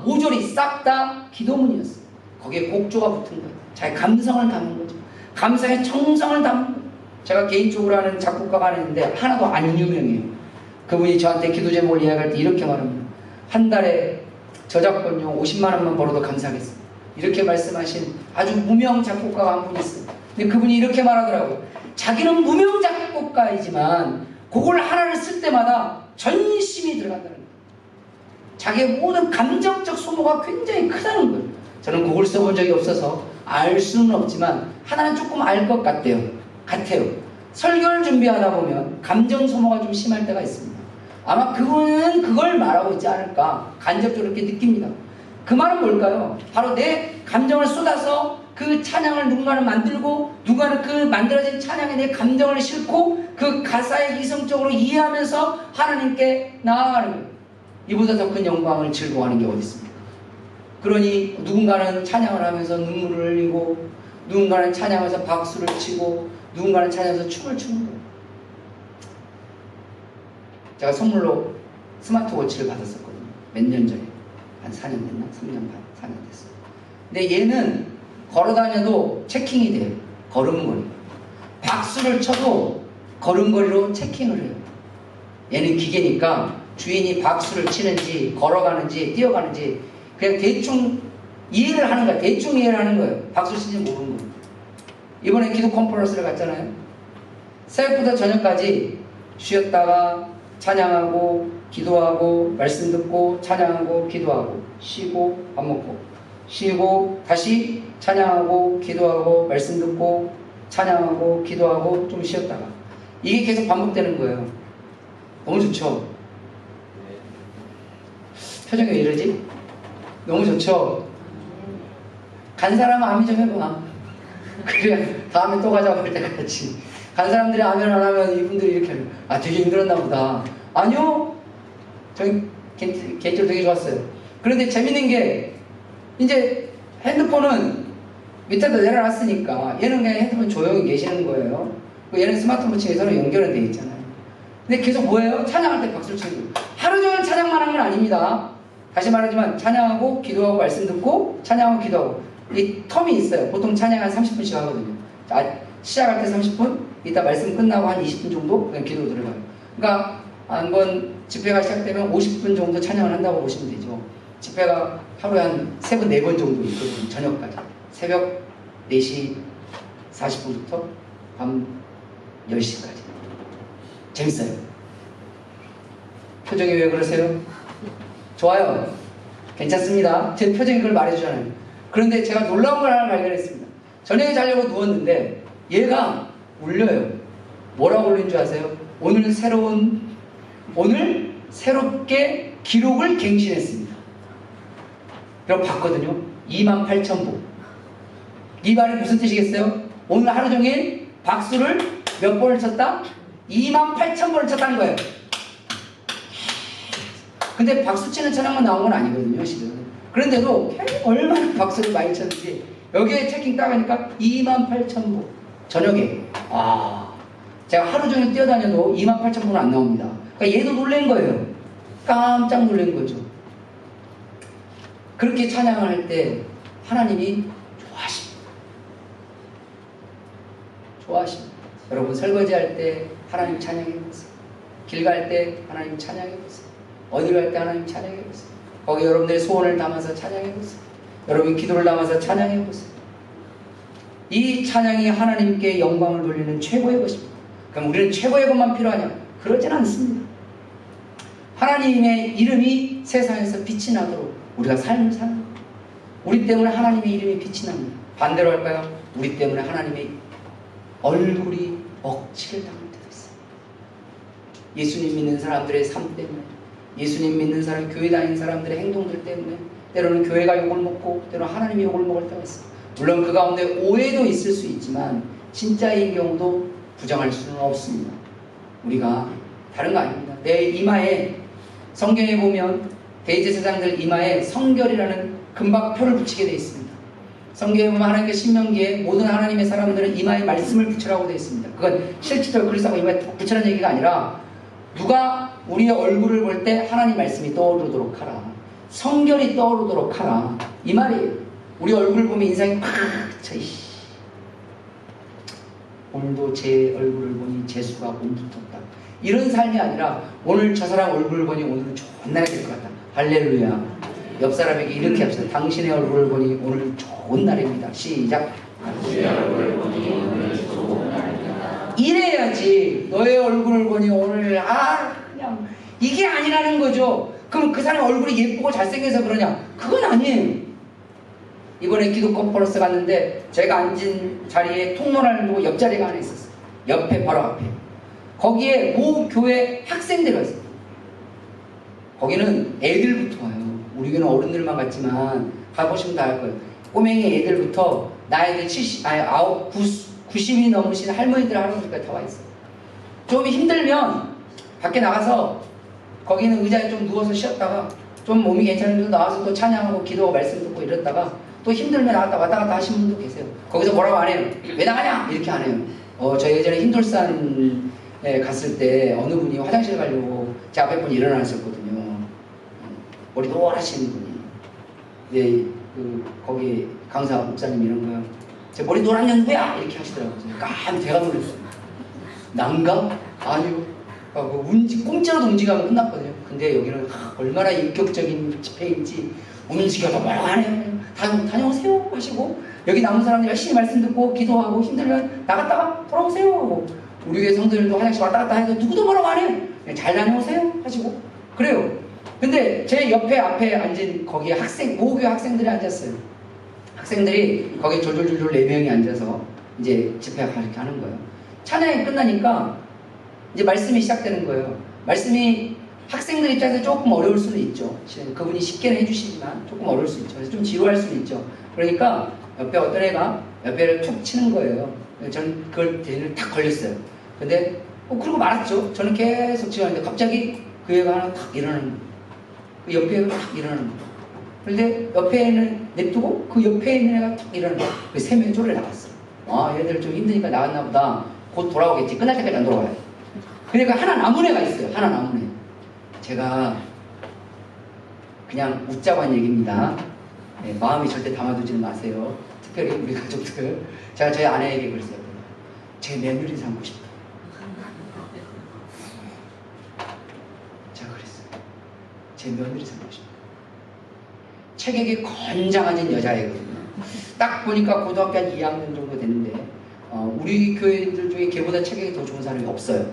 모조리 싹 다 기도문이었어요. 거기에 곡조가 붙은 거예요. 자기 감성을 담은 거죠. 감성의 정성을 담은 거예요. 제가 개인적으로 하는 작곡가가 있는데 하나도 안 유명해요. 그분이 저한테 기도 제목을 이야기할 때 이렇게 말합니다. 한 달에 저작권료 50만 원만 벌어도 감사하겠습니다. 이렇게 말씀하신 아주 무명 작곡가가 한 분 있어요. 근데 그분이 이렇게 말하더라고요. 자기는 무명 작곡가이지만 곡을 하나를 쓸 때마다 전심이 들어간다는 거예요. 자기의 모든 감정적 소모가 굉장히 크다는 거예요. 저는 곡을 써본 적이 없어서 알 수는 없지만 하나는 조금 알 것 같아요. 설교를 준비하다 보면 감정 소모가 좀 심할 때가 있습니다. 아마 그분은 그걸 말하고 있지 않을까 간접적으로 이렇게 느낍니다. 그 말은 뭘까요? 바로 내 감정을 쏟아서 그 찬양을 누군가는 만들고 누군가는 그 만들어진 찬양에 내 감정을 싣고 그 가사에 이성적으로 이해하면서 하나님께 나아가는 거예요. 이보다 더 큰 영광을 즐거워하는 게 어디 있습니까? 그러니 누군가는 찬양을 하면서 눈물을 흘리고, 누군가는 찬양하면서 박수를 치고, 누군가는 찬양하면서 춤을 추는 거예요. 제가 선물로 스마트워치를 받았었거든요. 몇 년 전에. 한 4년 됐나? 3년 반, 4년 됐어요. 근데 얘는 걸어다녀도 체킹이 돼요. 걸음걸이. 박수를 쳐도 걸음걸이로 체킹을 해요. 얘는 기계니까 주인이 박수를 치는지 걸어가는지 뛰어가는지 그냥 대충 이해를 하는 거야. 대충 이해를 하는 거예요. 박수 치는지 모르는 거예요. 이번에 기도 컨퍼런스를 갔잖아요. 새벽부터 저녁까지 쉬었다가 찬양하고 기도하고 말씀 듣고 찬양하고 기도하고 쉬고 밥 먹고 쉬고 다시 찬양하고 기도하고 말씀 듣고 찬양하고 기도하고 좀 쉬었다가 이게 계속 반복되는 거예요. 너무 좋죠? 표정이 왜 이러지? 너무 좋죠? 간 사람은 아멘 좀 해봐. 그래 다음에 또 가자고 할 때까지. 간 사람들이 아멘 안 하면 이분들이 이렇게 하면 아 되게 힘들었나 보다. 아니요, 저희 개인적으로 되게 좋았어요. 그런데 재밌는 게 이제 핸드폰은 밑에다 내려놨으니까 얘는 그냥 핸드폰 조용히 계시는 거예요. 얘는 스마트워치에서는 연결은 되어 있잖아요. 근데 계속 뭐예요? 찬양할 때 박수를 치는 거예요. 하루 종일 찬양만 한 건 아닙니다. 다시 말하지만 찬양하고 기도하고 말씀 듣고 찬양하고 기도하고 이 텀이 있어요. 보통 찬양 한 30분씩 하거든요. 시작할 때 30분, 이따 말씀 끝나고 한 20분 정도 그냥 기도로 들어가요. 그러니까 한번 집회가 시작되면 50분 정도 찬양을 한다고 보시면 되죠. 집회가 하루에 한 3번, 4번 정도 있거든요. 저녁까지. 새벽 4시 40분부터 밤 10시까지. 재밌어요. 표정이 왜 그러세요? 좋아요. 괜찮습니다. 제 표정이 그걸 말해주잖아요. 그런데 제가 놀라운 걸 하나 발견했습니다. 저녁에 자려고 누웠는데 얘가 울려요. 뭐라고 울리는 줄 아세요? 오늘 새롭게 기록을 갱신했습니다. 그럼 봤거든요. 28,000보. 이 말이 무슨 뜻이겠어요? 오늘 하루 종일 박수를 몇 번을 쳤다? 28,000번을 쳤다는 거예요. 근데 박수 치는 찬양만 나온 건 아니거든요, 실은. 그런데도 얼마나 박수를 많이 쳤는지 여기에 체킹 딱 하니까 28,000보. 저녁에. 제가 하루 종일 뛰어다녀도 28,000보는 안 나옵니다. 그러니까 얘도 놀란 거예요. 깜짝 놀란 거죠. 그렇게 찬양을 할 때 하나님이 좋아하십니다. 여러분 설거지할 때 하나님 찬양해보세요. 길 갈 때 하나님 찬양해보세요. 어디를 갈 때 하나님 찬양해보세요. 거기 여러분들의 소원을 담아서 찬양해보세요. 여러분 기도를 담아서 찬양해보세요. 이 찬양이 하나님께 영광을 돌리는 최고의 것입니다. 그럼 우리는 최고의 것만 필요하냐? 그러진 않습니다. 하나님의 이름이 세상에서 빛이 나도록 우리가 삶을 사는 거예요. 우리 때문에 하나님의 이름이 빛이 납니다. 반대로 할까요? 우리 때문에 하나님의 얼굴이 억지를 당할 때도 있어요. 예수님 믿는 사람들의 삶 때문에, 예수님 믿는 사람, 교회 다니는 사람들의 행동들 때문에 때로는 교회가 욕을 먹고 때로는 하나님이 욕을 먹을 때가 있어요. 물론 그 가운데 오해도 있을 수 있지만 진짜인 경우도 부정할 수는 없습니다. 우리가 다른 거 아닙니다. 내 이마에 성경에 보면 대제사장들 이마에 성결이라는 금박표를 붙이게 되어 있습니다. 성경에 보면 하나님께 신명기에 모든 하나님의 사람들은 이마에 말씀을 붙이라고 되어 있습니다. 그건 실질적으로 그리스도가 이마에 붙이라는 얘기가 아니라 누가 우리의 얼굴을 볼 때 하나님 말씀이 떠오르도록 하라. 성결이 떠오르도록 하라. 이 말이에요. 우리 얼굴 보면 인상이 팍 쳐. 오늘도 제 얼굴을 보니 재수가 온 붙었다. 이런 삶이 아니라 오늘 저 사람 얼굴을 보니 오늘은 좋은 날이 될 것 같다. 할렐루야. 옆 사람에게 이렇게 합시다. 당신의 얼굴을 보니 오늘 좋은 날입니다. 시작. 당신의 얼굴을 보니 오늘 좋은 날입니다. 이래야지. 너의 얼굴을 보니 오늘 그냥 이게 아니라는 거죠. 그럼 그 사람 얼굴이 예쁘고 잘생겨서 그러냐? 그건 아니에요. 이번에 기도 컨퍼런스 갔는데 제가 앉은 자리에 통로를 보고 옆자리가 하나 있었어요. 옆에 바로 앞에. 거기에 모 교회 학생들이 왔어요. 거기는 애들부터 와요. 우리 교회는 어른들만 갔지만 가보시면 다 알 거예요. 꼬맹이 애들부터 나이들 90이 넘으신 할머니들 할아버지까지 다 와 있어요. 좀 힘들면 밖에 나가서 거기는 의자에 좀 누워서 쉬었다가 좀 몸이 괜찮으면 나와서 또 찬양하고 기도하고 말씀 듣고 이랬다가 또 힘들면 나갔다 왔다 갔다 하시는 분도 계세요. 거기서 뭐라고 안 해요. 왜 나가냐? 이렇게 안 해요. 저 예전에 흰돌산에 갔을 때 어느 분이 화장실 가려고 제 앞에 분이 일어나셨거든요. 머리 노랗신 분이. 네, 거기 강사 목사님 이런 거요. 제 머리 노란 년 누구야? 이렇게 하시더라고요. 제가 놀랐어요. 난가? 아니요. 공짜로도 움직이면 끝났거든요. 근데 여기는 얼마나 인격적인 집회인지 움직여도 뭐라고 안 해요. 다녀오세요 하시고 여기 남은 사람들 열심히 말씀 듣고 기도하고 힘들면 나갔다가 돌아오세요 하고 우리 교회 성도들도 화장실 왔다 갔다 해서 누구도 뭐라고 안 해요. 잘 다녀오세요 하시고 그래요. 근데 제 옆에 앞에 앉은 거기에 모교회 학생들이 앉았어요. 학생들이 거기 졸졸졸졸 4명이 앉아서 이제 집회가 이렇게 하는 거예요. 찬양이 끝나니까 이제 말씀이 시작되는 거예요. 말씀이 학생들 입장에서 조금 어려울 수는 있죠. 그분이 쉽게는 해주시지만 조금 어려울 수 있죠. 그래서 좀 지루할 수는 있죠. 그러니까 옆에 어떤 애가 옆에를 툭 치는 거예요. 저는 그걸 대를 탁 걸렸어요. 근데 그러고 말았죠. 저는 계속 지원하는데 갑자기 그 애가 하나 탁 일어나는 거예요. 그 옆에 애가 탁 일어나는 거예요. 그런데 옆에 애는 냅두고 그 옆에 있는 애가 탁 일어나는 거예요. 그 3명이 쪼를 나갔어요. 얘들 좀 힘드니까 나갔나 보다. 곧 돌아오겠지. 끝날 때까지 안 돌아와요. 그러니까 하나 남은 애가 있어요. 하나 남은 애. 제가 그냥 웃자고 한 얘기입니다. 네, 마음이 절대 담아두지는 마세요. 특별히 우리 가족들. 제가 저희 아내에게 그랬어요. 제 며느리 삼고 싶다. 제가 그랬어요. 제 며느리 삼고 싶다. 체격이 건장해진 여자애거든요. 딱 보니까 고등학교 한 2학년 정도 됐는데 우리 교회들 중에 걔보다 체격이 더 좋은 사람이 없어요.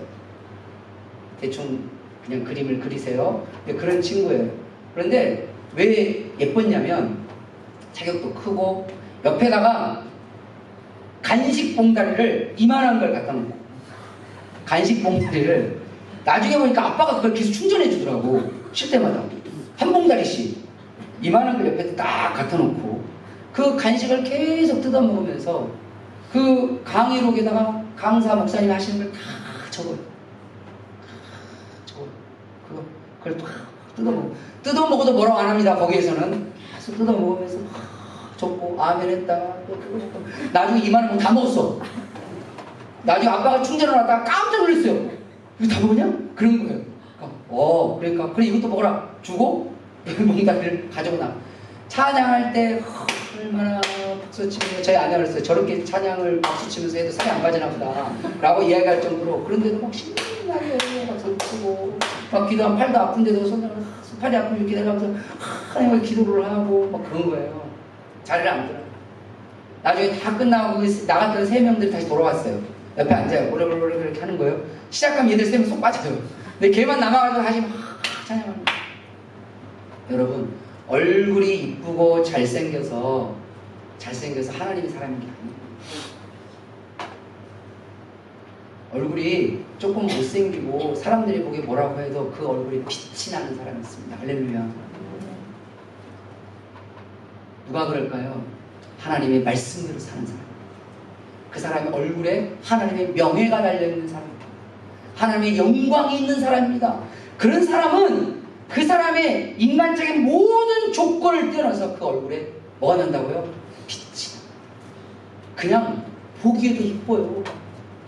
대충 그냥 그림을 그리세요. 그런 친구예요. 그런데 왜 예뻤냐면 체격도 크고 옆에다가 간식 봉다리를 이만한 걸 갖다 놓고 간식 봉다리를 나중에 보니까 아빠가 그걸 계속 충전해 주더라고. 쉴 때마다 한 봉다리씩 이만한 걸 옆에 딱 갖다 놓고 그 간식을 계속 뜯어 먹으면서 그 강의록에다가 강사 목사님 하시는 걸 다 적어요. 그걸 뜯어먹어도 뭐라고 안 합니다. 거기에서는 계속 뜯어먹으면서 적고 아멘했다 또 나중에 이만한 거 다 먹었어. 나중에 아빠가 충전을 하다가 깜짝 놀랐어요. 이거 다 먹었냐? 그런 거예요. 그러니까 그래 이것도 먹어라 주고 뭔가를 가지고 나 찬양할 때 얼마나 박수치면서 저희 아내가 그랬어요. 저렇게 찬양을 박수치면서 해도 살이 안 빠지나 보다 라고 이야기할 정도로. 그런데도 막 신나게 박수치고 막 기도하면 팔도 아픈데도 팔이 아프면 이렇게 내가면서 하나님을 기도를 하고 막 그런 거예요. 자리를 안 들어요. 나중에 다 끝나고 나갔던 3명들이 다시 돌아왔어요. 옆에 앉아요. 오래오래 이렇게 하는 거예요. 시작하면 얘들 3명 쏙 빠져요. 근데 걔만 남아가지고 다시 막 찬양하는 거예요. 여러분 얼굴이 이쁘고 잘생겨서 하나님이 사람인 게 아니에요. 얼굴이 조금 못생기고 사람들이 보기에 뭐라고 해도 그 얼굴에 빛이 나는 사람이 있습니다. 할렐루야. 누가 그럴까요? 하나님의 말씀대로 사는 사람. 그 사람의 얼굴에 하나님의 명예가 달려있는 사람입니다. 하나님의 영광이 있는 사람입니다. 그런 사람은 그 사람의 인간적인 모든 조건을 뛰어넘어서 그 얼굴에 뭐가 난다고요? 빛이. 그냥 보기에도 이뻐요.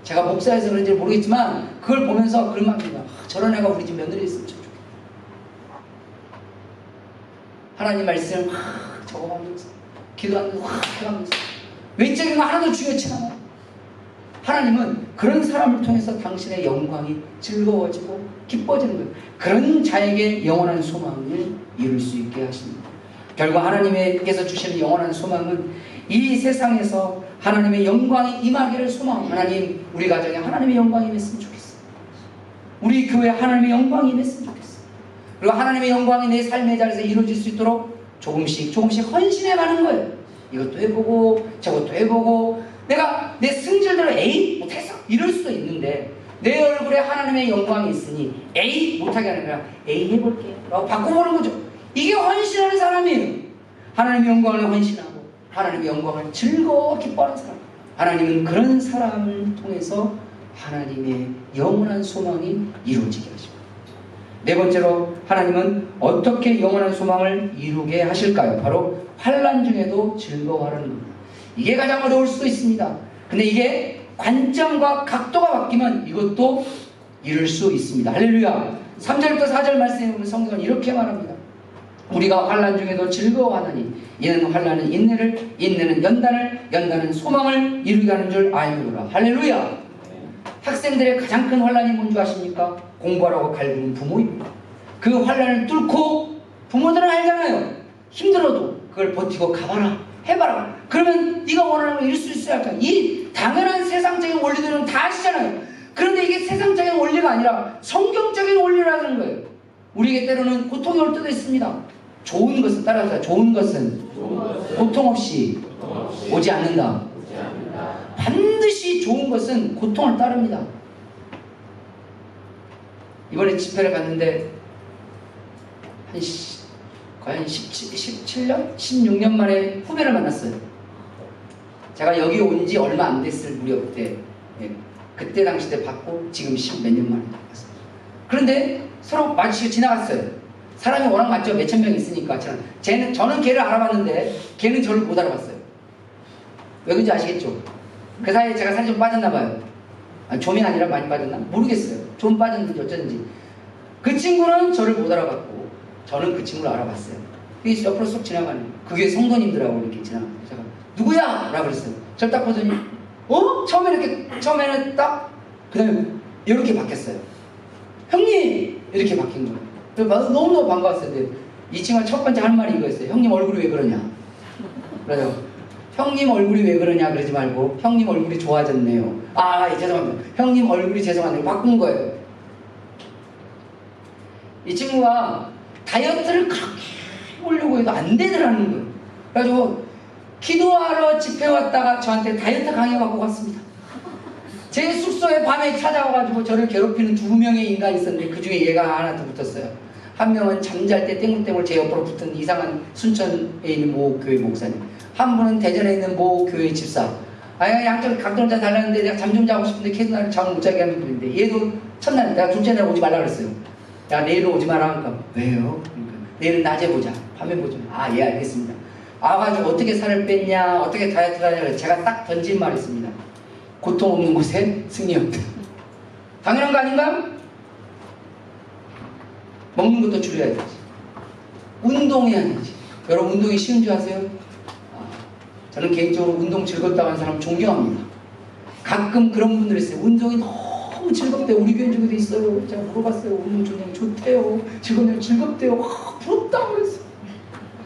제가 목사여서 그런지 모르겠지만 그걸 보면서 그런 마음입니다. 저런 애가 우리 집 며느리 있으면 좋겠다. 하나님 말씀을 적어가면서 기도하면서 해가면서 외적인 거 하나도 중요치 않아요. 하나님은 그런 사람을 통해서 당신의 영광이 즐거워지고 기뻐지는 거예요. 그런 자에게 영원한 소망을 이룰 수 있게 하십니다. 결국 하나님께서 주시는 영원한 소망은 이 세상에서 하나님의 영광이 임하기를 소망합니다. 하나님, 우리 가정에 하나님의 영광이 임했으면 좋겠어요. 우리 교회에 하나님의 영광이 임했으면 좋겠어요. 그리고 하나님의 영광이 내 삶의 자리에서 이루어질 수 있도록 조금씩 헌신해가는 거예요. 이것도 해보고 저것도 해보고 내가 내 승질대로 에이 못해서 이럴 수도 있는데 내 얼굴에 하나님의 영광이 있으니 에이 못하게 하는 거야. 에이 해볼게 라고 바꿔보는 거죠. 이게 헌신하는 사람이에요. 하나님의 영광을 헌신하고 하나님의 영광을 즐거워 기뻐하는 사람. 하나님은 그런 사람을 통해서 하나님의 영원한 소망이 이루어지게 하십니다. 네 번째로 하나님은 어떻게 영원한 소망을 이루게 하실까요? 바로 환난 중에도 즐거워하는 겁니다. 이게 가장 어려울 수도 있습니다. 근데 이게 관점과 각도가 바뀌면 이것도 이룰 수 있습니다. 할렐루야. 3절부터 4절 말씀에 보면 성경은 이렇게 말합니다. 우리가 환난 중에도 즐거워하나니 이는 환난은 인내를, 인내는 연단을, 연단은 소망을 이루게 하는 줄 알미로라. 할렐루야. 학생들의 가장 큰 환난이 뭔지 아십니까? 공부하라고 갈구는 부모입니다. 그 환난을 뚫고 부모들은 알잖아요. 힘들어도 그걸 버티고 가봐라, 해봐라. 그러면 네가 원하는 걸 이룰 수 있어야 할까? 이 당연한 세상적인 원리들은 다 아시잖아요. 그런데 이게 세상적인 원리가 아니라 성경적인 원리라는 거예요. 우리에게 때로는 고통이 올 때도 있습니다. 좋은 것은 따라서 좋은 것은 고통 없이 오지 않는다. 반드시 좋은 것은 고통을 따릅니다. 이번에 집회를 갔는데 과연 17년? 16년 만에 후배를 만났어요. 제가 여기 온 지 얼마 안 됐을 무렵 때, 그때 당시 때 봤고 지금 10 몇 년 만에 봤어요. 그런데 서로 마주치고 지나갔어요. 사람이 워낙 많죠. 몇천 명 있으니까. 저는 걔를 알아봤는데 걔는 저를 못 알아봤어요. 왜 그런지 아시겠죠? 그 사이에 제가 살이 좀 빠졌나 봐요. 좀이 아니라 많이 빠졌나? 모르겠어요. 좀 빠졌는지 어쩐지. 그 친구는 저를 못 알아봤고 저는 그 친구를 알아봤어요. 그게 옆으로 쏙 지나가는 거예요. 그게 성도님들하고 이렇게 지나가요. 제가 누구야? 라고 그랬어요. 저를 딱 보더니 처음에는 딱 그 다음에 이렇게 바뀌었어요. 형님! 이렇게 바뀐 거예요. 그래서 너무너무 반가웠어요. 근데 이 친구가 첫 번째 할 말이 이거였어요. 형님 얼굴이 왜 그러냐? 그래서 형님 얼굴이 왜 그러냐 그러지 말고 형님 얼굴이 좋아졌네요. 죄송합니다. 형님 얼굴이 죄송하네요. 바꾼 거예요. 이 친구가 다이어트를 그렇게 해보려고 해도 안 되더라는 거예요. 그래가지고 기도하러 집회 왔다가 저한테 다이어트 강의 받고 갔습니다. 제 숙소에 밤에 찾아와가지고 저를 괴롭히는 2명의 인간이 있었는데 그 중에 얘가 하나 더 붙었어요. 한 명은 잠잘 때 땡글땡글 제 옆으로 붙은 이상한 순천에 있는 모 교회 목사님, 한 분은 대전에 있는 모 교회 집사. 양쪽 각도를 다 달랐는데 내가 잠 좀 자고 싶은데 계속 나를 잠을 못 자게 하는 분인데 얘도 첫날 내가 둘째 날 오지 말라 그랬어요. 야 내일은 오지 마라 하니까 왜요? 그러니까 내일은 낮에 보자, 밤에 보자. 예 알겠습니다. 와가지고 어떻게 살을 뺐냐, 어떻게 다이어트를 하냐. 제가 딱 던진 말이 있습니다. 고통 없는 곳에 승리 없다. 당연한 거 아닌가? 먹는 것도 줄여야 되지. 운동해야 되지. 여러분 운동이 쉬운 줄 아세요? 저는 개인적으로 운동 즐겁다고 하는 사람 존경합니다. 가끔 그런 분들 있어요. 운동이 너무 즐겁대요. 우리 교회 중에도 있어요. 제가 물어봤어요. 운동 굉장히 좋대요. 즐겁대요. 부럽다고 그랬어요.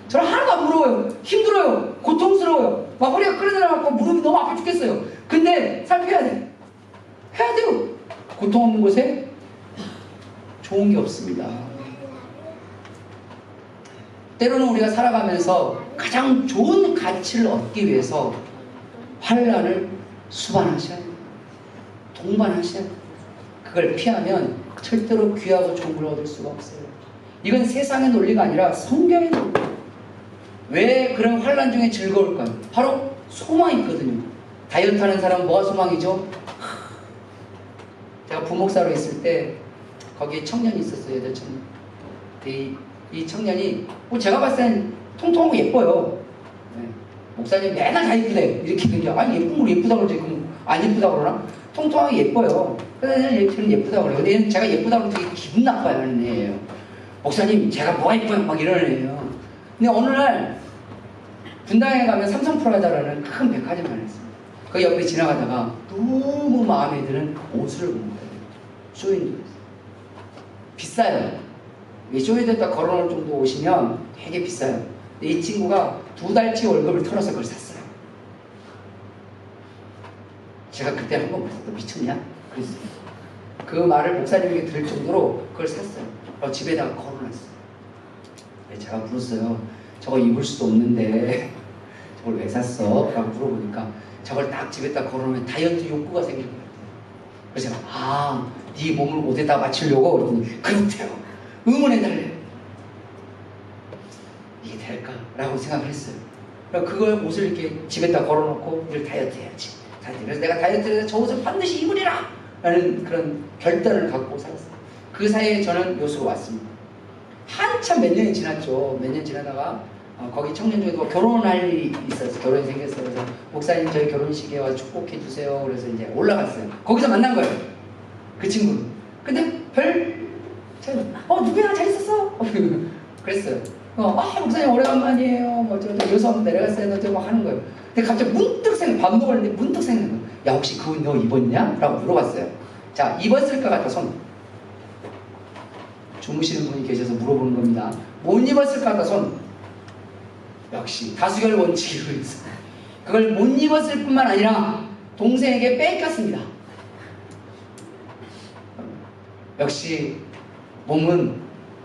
저는 하나도 안 부러워요. 힘들어요. 고통스러워요. 막 허리가 끌어들어가고 무릎이 너무 아파 죽겠어요. 근데 살펴야 돼. 해야 돼요. 고통 없는 곳에 좋은 게 없습니다. 때로는 우리가 살아가면서 가장 좋은 가치를 얻기 위해서 환난을 수반하셔야 돼요. 동반하셔야 돼요. 그걸 피하면 절대로 귀하고 좋은 걸 얻을 수가 없어요. 이건 세상의 논리가 아니라 성경의 논리예요. 왜 그런 환난 중에 즐거울까요? 바로 소망이 있거든요. 다이어트 하는 사람은 뭐가 소망이죠? 제가 부목사로 있을 때 거기에 청년이 있었어요. 여자 청년. 이 청년이 제가 봤을 땐 통통하고 예뻐요. 목사님 맨날 다 예쁘대 이렇게 얘기해요. 예쁜 걸 예쁘다고 그러지 그럼 안 예쁘다고 그러나? 통통하게 예뻐요. 그래서 저는 예쁘다고 그래요. 근데 제가 예쁘다고 되게 기분 나빠하는 애예요. 목사님 제가 뭐가 예뻐요? 막 이러는 애예요. 근데 어느 날 분당에 가면 삼성프라자라는 큰 백화점을 했습니다. 그 옆에 지나가다가 너무 마음에 드는 옷을 본 거예요. 쇼윈도 비싸요. 쇼윈도에다 걸어놓을 정도 옷이면 되게 비싸요. 근데 이 친구가 2달치 월급을 털어서 그걸 샀어요. 제가 그때 한번 봤어요. 너 미쳤냐? 그랬어요. 그 말을 목사님에게 들을 정도로 그걸 샀어요. 집에다가 걸어놨어요. 제가 물었어요. 저거 입을 수도 없는데 저걸 왜 샀어? 라고 물어보니까 저걸 딱 집에다 걸어놓으면 다이어트 욕구가 생길 것 같아요. 그래서 제가 네 몸을 옷에다 맞추려고 그랬더니 그렇대요. 응원해달래요. 이게 될까? 라고 생각을 했어요. 그걸 옷을 이렇게 집에다 걸어놓고 이걸 다이어트 해야지. 그래서 내가 다이어트를 해서 저 옷을 반드시 입으리라! 라는 그런 결단을 갖고 살았어요. 그 사이에 저는 요수로 왔습니다. 한참 몇 년이 지났죠. 몇 년 지나다가 거기 청년중에도 결혼할 일이 있었어요. 결혼이 생겼어요. 그래서 목사님 저희 결혼식에 와서 축복해 주세요. 그래서 이제 올라갔어요. 거기서 만난 거예요. 그 친구. 근데 누구야 잘 있었어? 그랬어요. 목사님 오래간만이에요. 뭐 요수 한번 내려갔어요. 막 하는 거예요. 근데 갑자기 밥 먹었는데 문득 생각난 거예요. 야 혹시 그거 너 입었냐? 라고 물어봤어요. 자, 입었을 것 같아 손. 주무시는 분이 계셔서 물어보는 겁니다. 못 입었을 것 같아 손. 역시 다수결 원칙으로 있어. 그걸 못 입었을 뿐만 아니라 동생에게 뺏겼습니다. 역시 몸은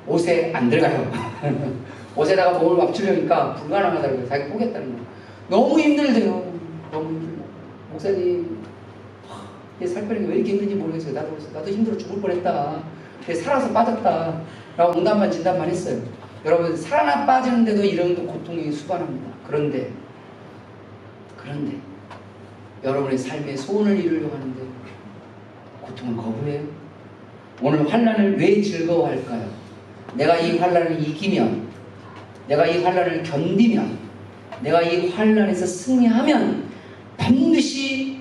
옷에 안 들어가요. 옷에다가 몸을 맞추려니까 불가능하다고 자기 포기했다는 거예요. 너무 힘들대요. 너무 힘들고. 목사님, 살 빼는 게 왜 이렇게 힘든지 모르겠어요. 나도 힘들어 죽을 뻔했다. 살아서 빠졌다. 라고 농담만 진담만 했어요. 여러분, 살아나 빠지는데도 이런 고통이 수반합니다. 그런데 여러분의 삶의 소원을 이루려고 하는데 고통을 거부해요. 오늘 환난을 왜 즐거워할까요? 내가 이 환난을 이기면, 내가 이 환난을 견디면, 내가 이 환난에서 승리하면 반드시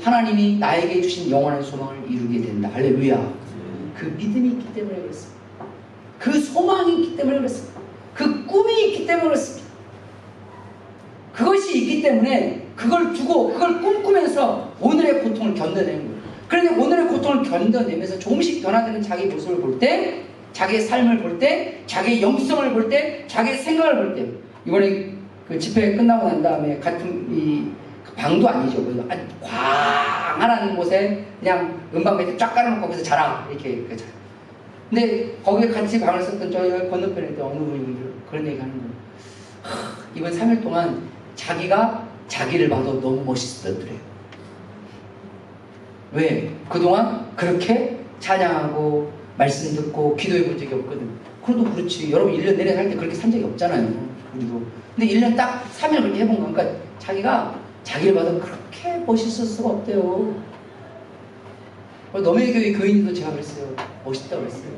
하나님이 나에게 주신 영원한 소망을 이루게 된다. 할렐루야. 그 믿음이 있기 때문에 그렇습니다. 그 소망이 있기 때문에 그렇습니다. 그 꿈이 있기 때문에 그렇습니다. 그것이 있기 때문에 그걸 두고 그걸 꿈꾸면서 오늘의 고통을 견뎌내는 거예요. 그런데 오늘의 고통을 견뎌내면서 조금씩 변화되는 자기 모습을 볼 때, 자기의 삶을 볼 때, 자기의 영성을 볼 때, 자기의 생각을 볼 때, 이번에 그 집회 끝나고 난 다음에 같은 방도 아니죠. 아주 광활한 곳에 그냥 음반 매트 쫙 깔아놓고 거기서 자라. 이렇게. 근데 거기에 같이 방을 썼던 저 건너편에 있던 어느 분이 그런 얘기 하는 거예요. 이번 3일 동안 자기가 자기를 봐도 너무 멋있었더래요. 왜? 그동안 그렇게 찬양하고 말씀 듣고 기도해 본 적이 없거든. 그래도 그렇지. 여러분 1년 내내 살 때 그렇게 산 적이 없잖아요. 우리도. 근데 1년 딱 3일 그렇게 해본 거니까 자기가 자기를 봐도 그렇게 멋있을 수가 없대요. 너네 교회 교인들도 제가 그랬어요. 멋있다고 그랬어요.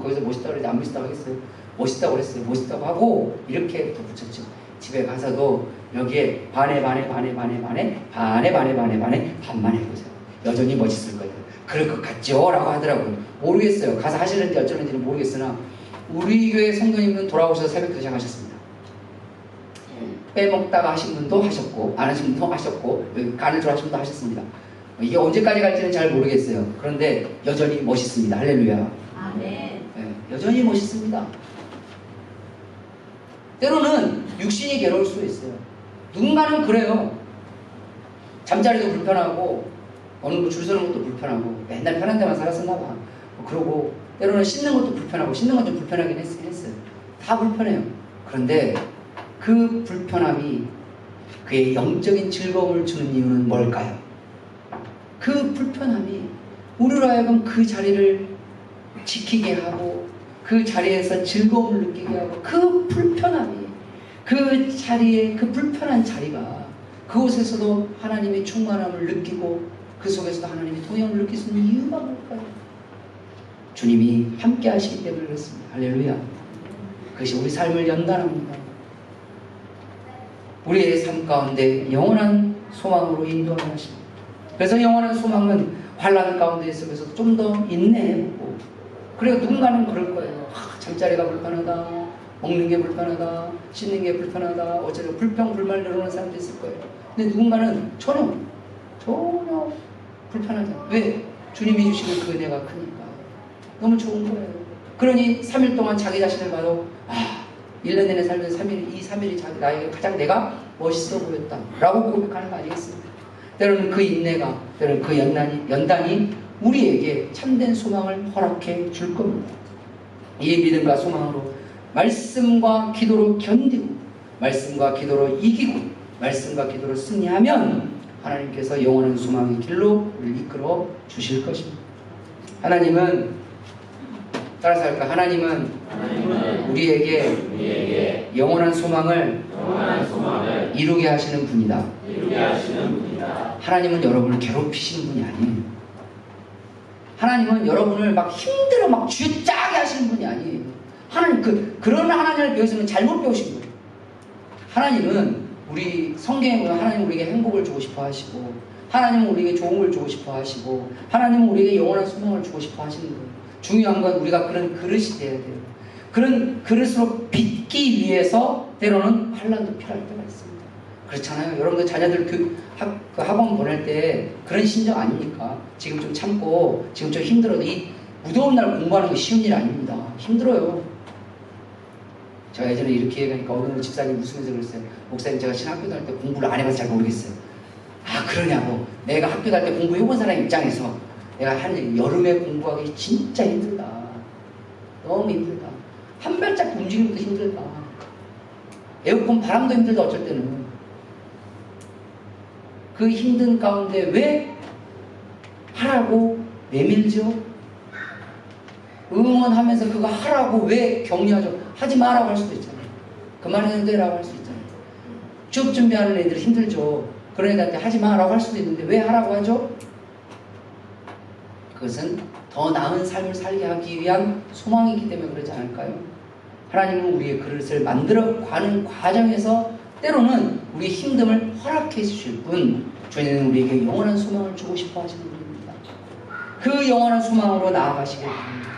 거기서 멋있다고 그랬는데 안 멋있다고 하겠어요. 멋있다고 그랬어요. 멋있다고 하고 이렇게 또 붙였죠. 집에 가서도 여기에 반에 반만 해보세요. 여전히 멋있을 거예요. 그럴 것 같죠? 라고 하더라고요. 모르겠어요. 가서 하시는지 어쩌는지는 모르겠으나 우리 교회 성도님은 돌아오셔서 새벽 도착하셨습니다. 빼먹다가 하신 분도 하셨고 안 하신 분도 하셨고 여기 가는 줄 하신 분도 하셨습니다. 이게 언제까지 갈지는 잘 모르겠어요. 그런데 여전히 멋있습니다. 할렐루야. 아멘. 네, 여전히 멋있습니다. 때로는 육신이 괴로울 수도 있어요. 누군가는 그래요. 잠자리도 불편하고 어느 줄 서는 것도 불편하고 맨날 편한 데만 살았었나 봐. 그러고 때로는 씻는 것도 불편하고 씻는 건 좀 불편하긴 했어요. 다 불편해요. 그런데 그 불편함이 그의 영적인 즐거움을 주는 이유는 뭘까요? 그 불편함이 우리로 하여금 그 자리를 지키게 하고 그 자리에서 즐거움을 느끼게 하고 그 불편함이 그 자리에 그 불편한 자리가 그곳에서도 하나님의 충만함을 느끼고 그 속에서도 하나님의 동역을 느낄 수 있는 이유가 뭘까요? 주님이 함께 하시기 때문에 그렇습니다. 할렐루야. 그것이 우리 삶을 연단합니다. 우리의 삶 가운데 영원한 소망으로 인도하는 것입니다. 그래서 영원한 소망은 환난 가운데 있으면서 좀 더 인내해보고 그리고 누군가는 그럴 거예요. 잠자리가 불편하다. 먹는 게 불편하다. 씻는 게 불편하다. 어쩌고 불평불만을 내놓는 사람도 있을 거예요. 근데 누군가는 전혀 불편하지 않아요. 왜? 주님이 주시는 그 은혜가 크니까. 너무 좋은 거예요. 그러니 3일 동안 자기 자신을 봐도 1년 내내 살던 3일, 이 3일이 나에게 가장 내가 멋있어 보였다 라고 고백하는 거 아니겠습니까? 때로는 그 인내가, 때로는 그 연단이 우리에게 참된 소망을 허락해 줄 겁니다. 이 믿음과 소망으로 말씀과 기도로 견디고 말씀과 기도로 이기고 말씀과 기도로 승리하면 하나님께서 영원한 소망의 길로 우리를 이끌어 주실 것입니다. 하나님은 따라서 할까? 하나님은 우리에게 영원한 소망을 이루게 하시는 분이다. 하나님은 여러분을 괴롭히시는 분이 아니에요. 하나님은 여러분을 막 힘들어 막 쥐짜게 하시는 분이 아니에요. 하나님 그런 하나님을 배우시면 잘못 배우신 거예요. 하나님은 우리 성경에 보면 하나님 우리에게 행복을 주고 싶어 하시고, 하나님은 우리에게 좋음을 주고 싶어 하시고, 하나님은 우리에게 영원한 소망을 주고 싶어 하시는 거예요. 중요한 건 우리가 그런 그릇이 돼야 돼요. 그런 그릇으로 빚기 위해서 때로는 환난도 필요할 때가 있습니다. 그렇잖아요. 여러분들 자녀들 학원 보낼 때 그런 심정 아닙니까? 지금 좀 참고 지금 좀 힘들어도 이 무더운 날 공부하는 거 쉬운 일 아닙니다. 힘들어요. 제가 예전에 이렇게 얘기하니까 어느 집사님 웃으면서 그랬어요. 목사님, 제가 신학교 다닐 때 공부를 안 해봐서 잘 모르겠어요. 아, 그러냐고. 내가 학교 다닐 때 공부해본 사람 입장에서 내가 한 여름에 공부하기 진짜 힘들다. 너무 힘들다. 한 발짝 움직이는 것도 힘들다. 에어컨 바람도 힘들다. 어쩔 때는 그 힘든 가운데 왜 하라고 내밀죠? 응원하면서 그거 하라고 왜 격려하죠? 하지 마라고 할 수도 있잖아요. 그만해도 되라고 할 수 있잖아요. 취업 준비하는 애들 힘들죠. 그런 애들한테 하지 마라고 할 수도 있는데 왜 하라고 하죠? 그것은 더 나은 삶을 살게 하기 위한 소망이기 때문에 그러지 않을까요? 하나님은 우리의 그릇을 만들어가는 과정에서 때로는 우리의 힘듦을 허락해 주실 뿐, 주님은 우리에게 영원한 소망을 주고 싶어 하시는 분입니다. 그 영원한 소망으로 나아가시길 바랍니다.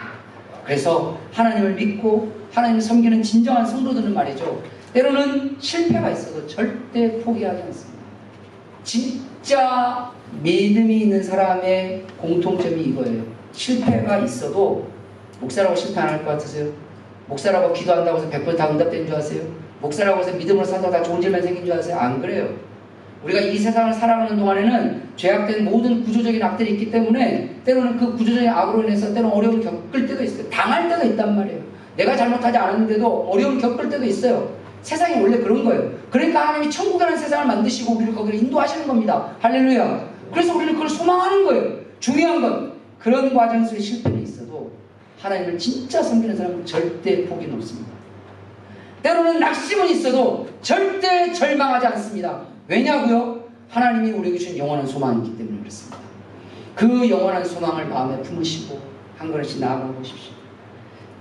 그래서 하나님을 믿고 하나님을 섬기는 진정한 성도들은 말이죠, 때로는 실패가 있어도 절대 포기하지 않습니다. 진짜 믿음이 있는 사람의 공통점이 이거예요. 실패가 있어도 목사라고 실패 안 할 것 같으세요? 목사라고 기도한다고 해서 100% 다 응답되는 줄 아세요? 목사라고 해서 믿음으로 산다고 다 좋은 일만 생긴 줄 아세요? 안 그래요. 우리가 이 세상을 살아가는 동안에는 죄악된 모든 구조적인 악들이 있기 때문에 때로는 그 구조적인 악으로 인해서 때로는 어려움을 겪을 때도 있어요. 당할 때도 있단 말이에요. 내가 잘못하지 않았는데도 어려움을 겪을 때도 있어요. 세상이 원래 그런 거예요. 그러니까 하나님이 천국이라는 세상을 만드시고 우리를 거기로 인도하시는 겁니다. 할렐루야. 그래서 우리는 그걸 소망하는 거예요. 중요한 건 그런 과정 속에 실패는 있어도 하나님을 진짜 섬기는 사람은 절대 포기는 없습니다. 때로는 낙심은 있어도 절대 절망하지 않습니다. 왜냐고요? 하나님이 우리에게 주신 영원한 소망이 있기 때문에 그렇습니다. 그 영원한 소망을 마음에 품으시고 한 걸음씩 나아가 보십시오.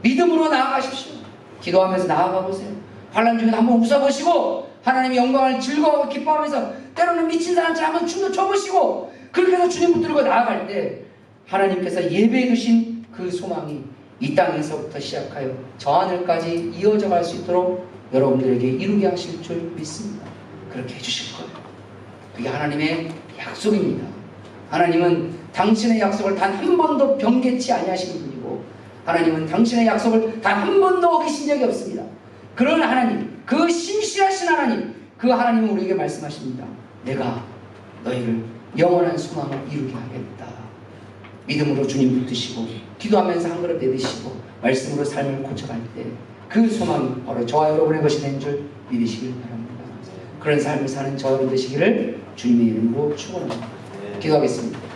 믿음으로 나아가십시오. 기도하면서 나아가 보세요. 환난 중에 한번 웃어보시고 하나님의 영광을 즐거워하고 기뻐하면서 때로는 미친 사람처럼 한번 춤도 춰보시고 그렇게 해서 주님 붙들고 나아갈 때 하나님께서 예배해 주신 그 소망이 이 땅에서부터 시작하여 저 하늘까지 이어져 갈 수 있도록 여러분들에게 이루게 하실 줄 믿습니다. 그렇게 해주실 거예요. 그게 하나님의 약속입니다. 하나님은 당신의 약속을 단 한 번도 변개치 아니하시는 분이고 하나님은 당신의 약속을 단 한 번도 어기신 적이 없습니다. 그런 하나님, 그 신실하신 하나님, 그 하나님은 우리에게 말씀하십니다. 내가 너희를 영원한 소망을 이루게 하겠다. 믿음으로 주님 붙드시고 기도하면서 한 그릇 내드시고 말씀으로 삶을 고쳐갈 때 그 소망이 바로 저와 여러분의 것이 된 줄 믿으시길 바랍니다. 그런 삶을 사는 저 여러분 되시기를 주님의 이름으로 축원합니다. 기도하겠습니다.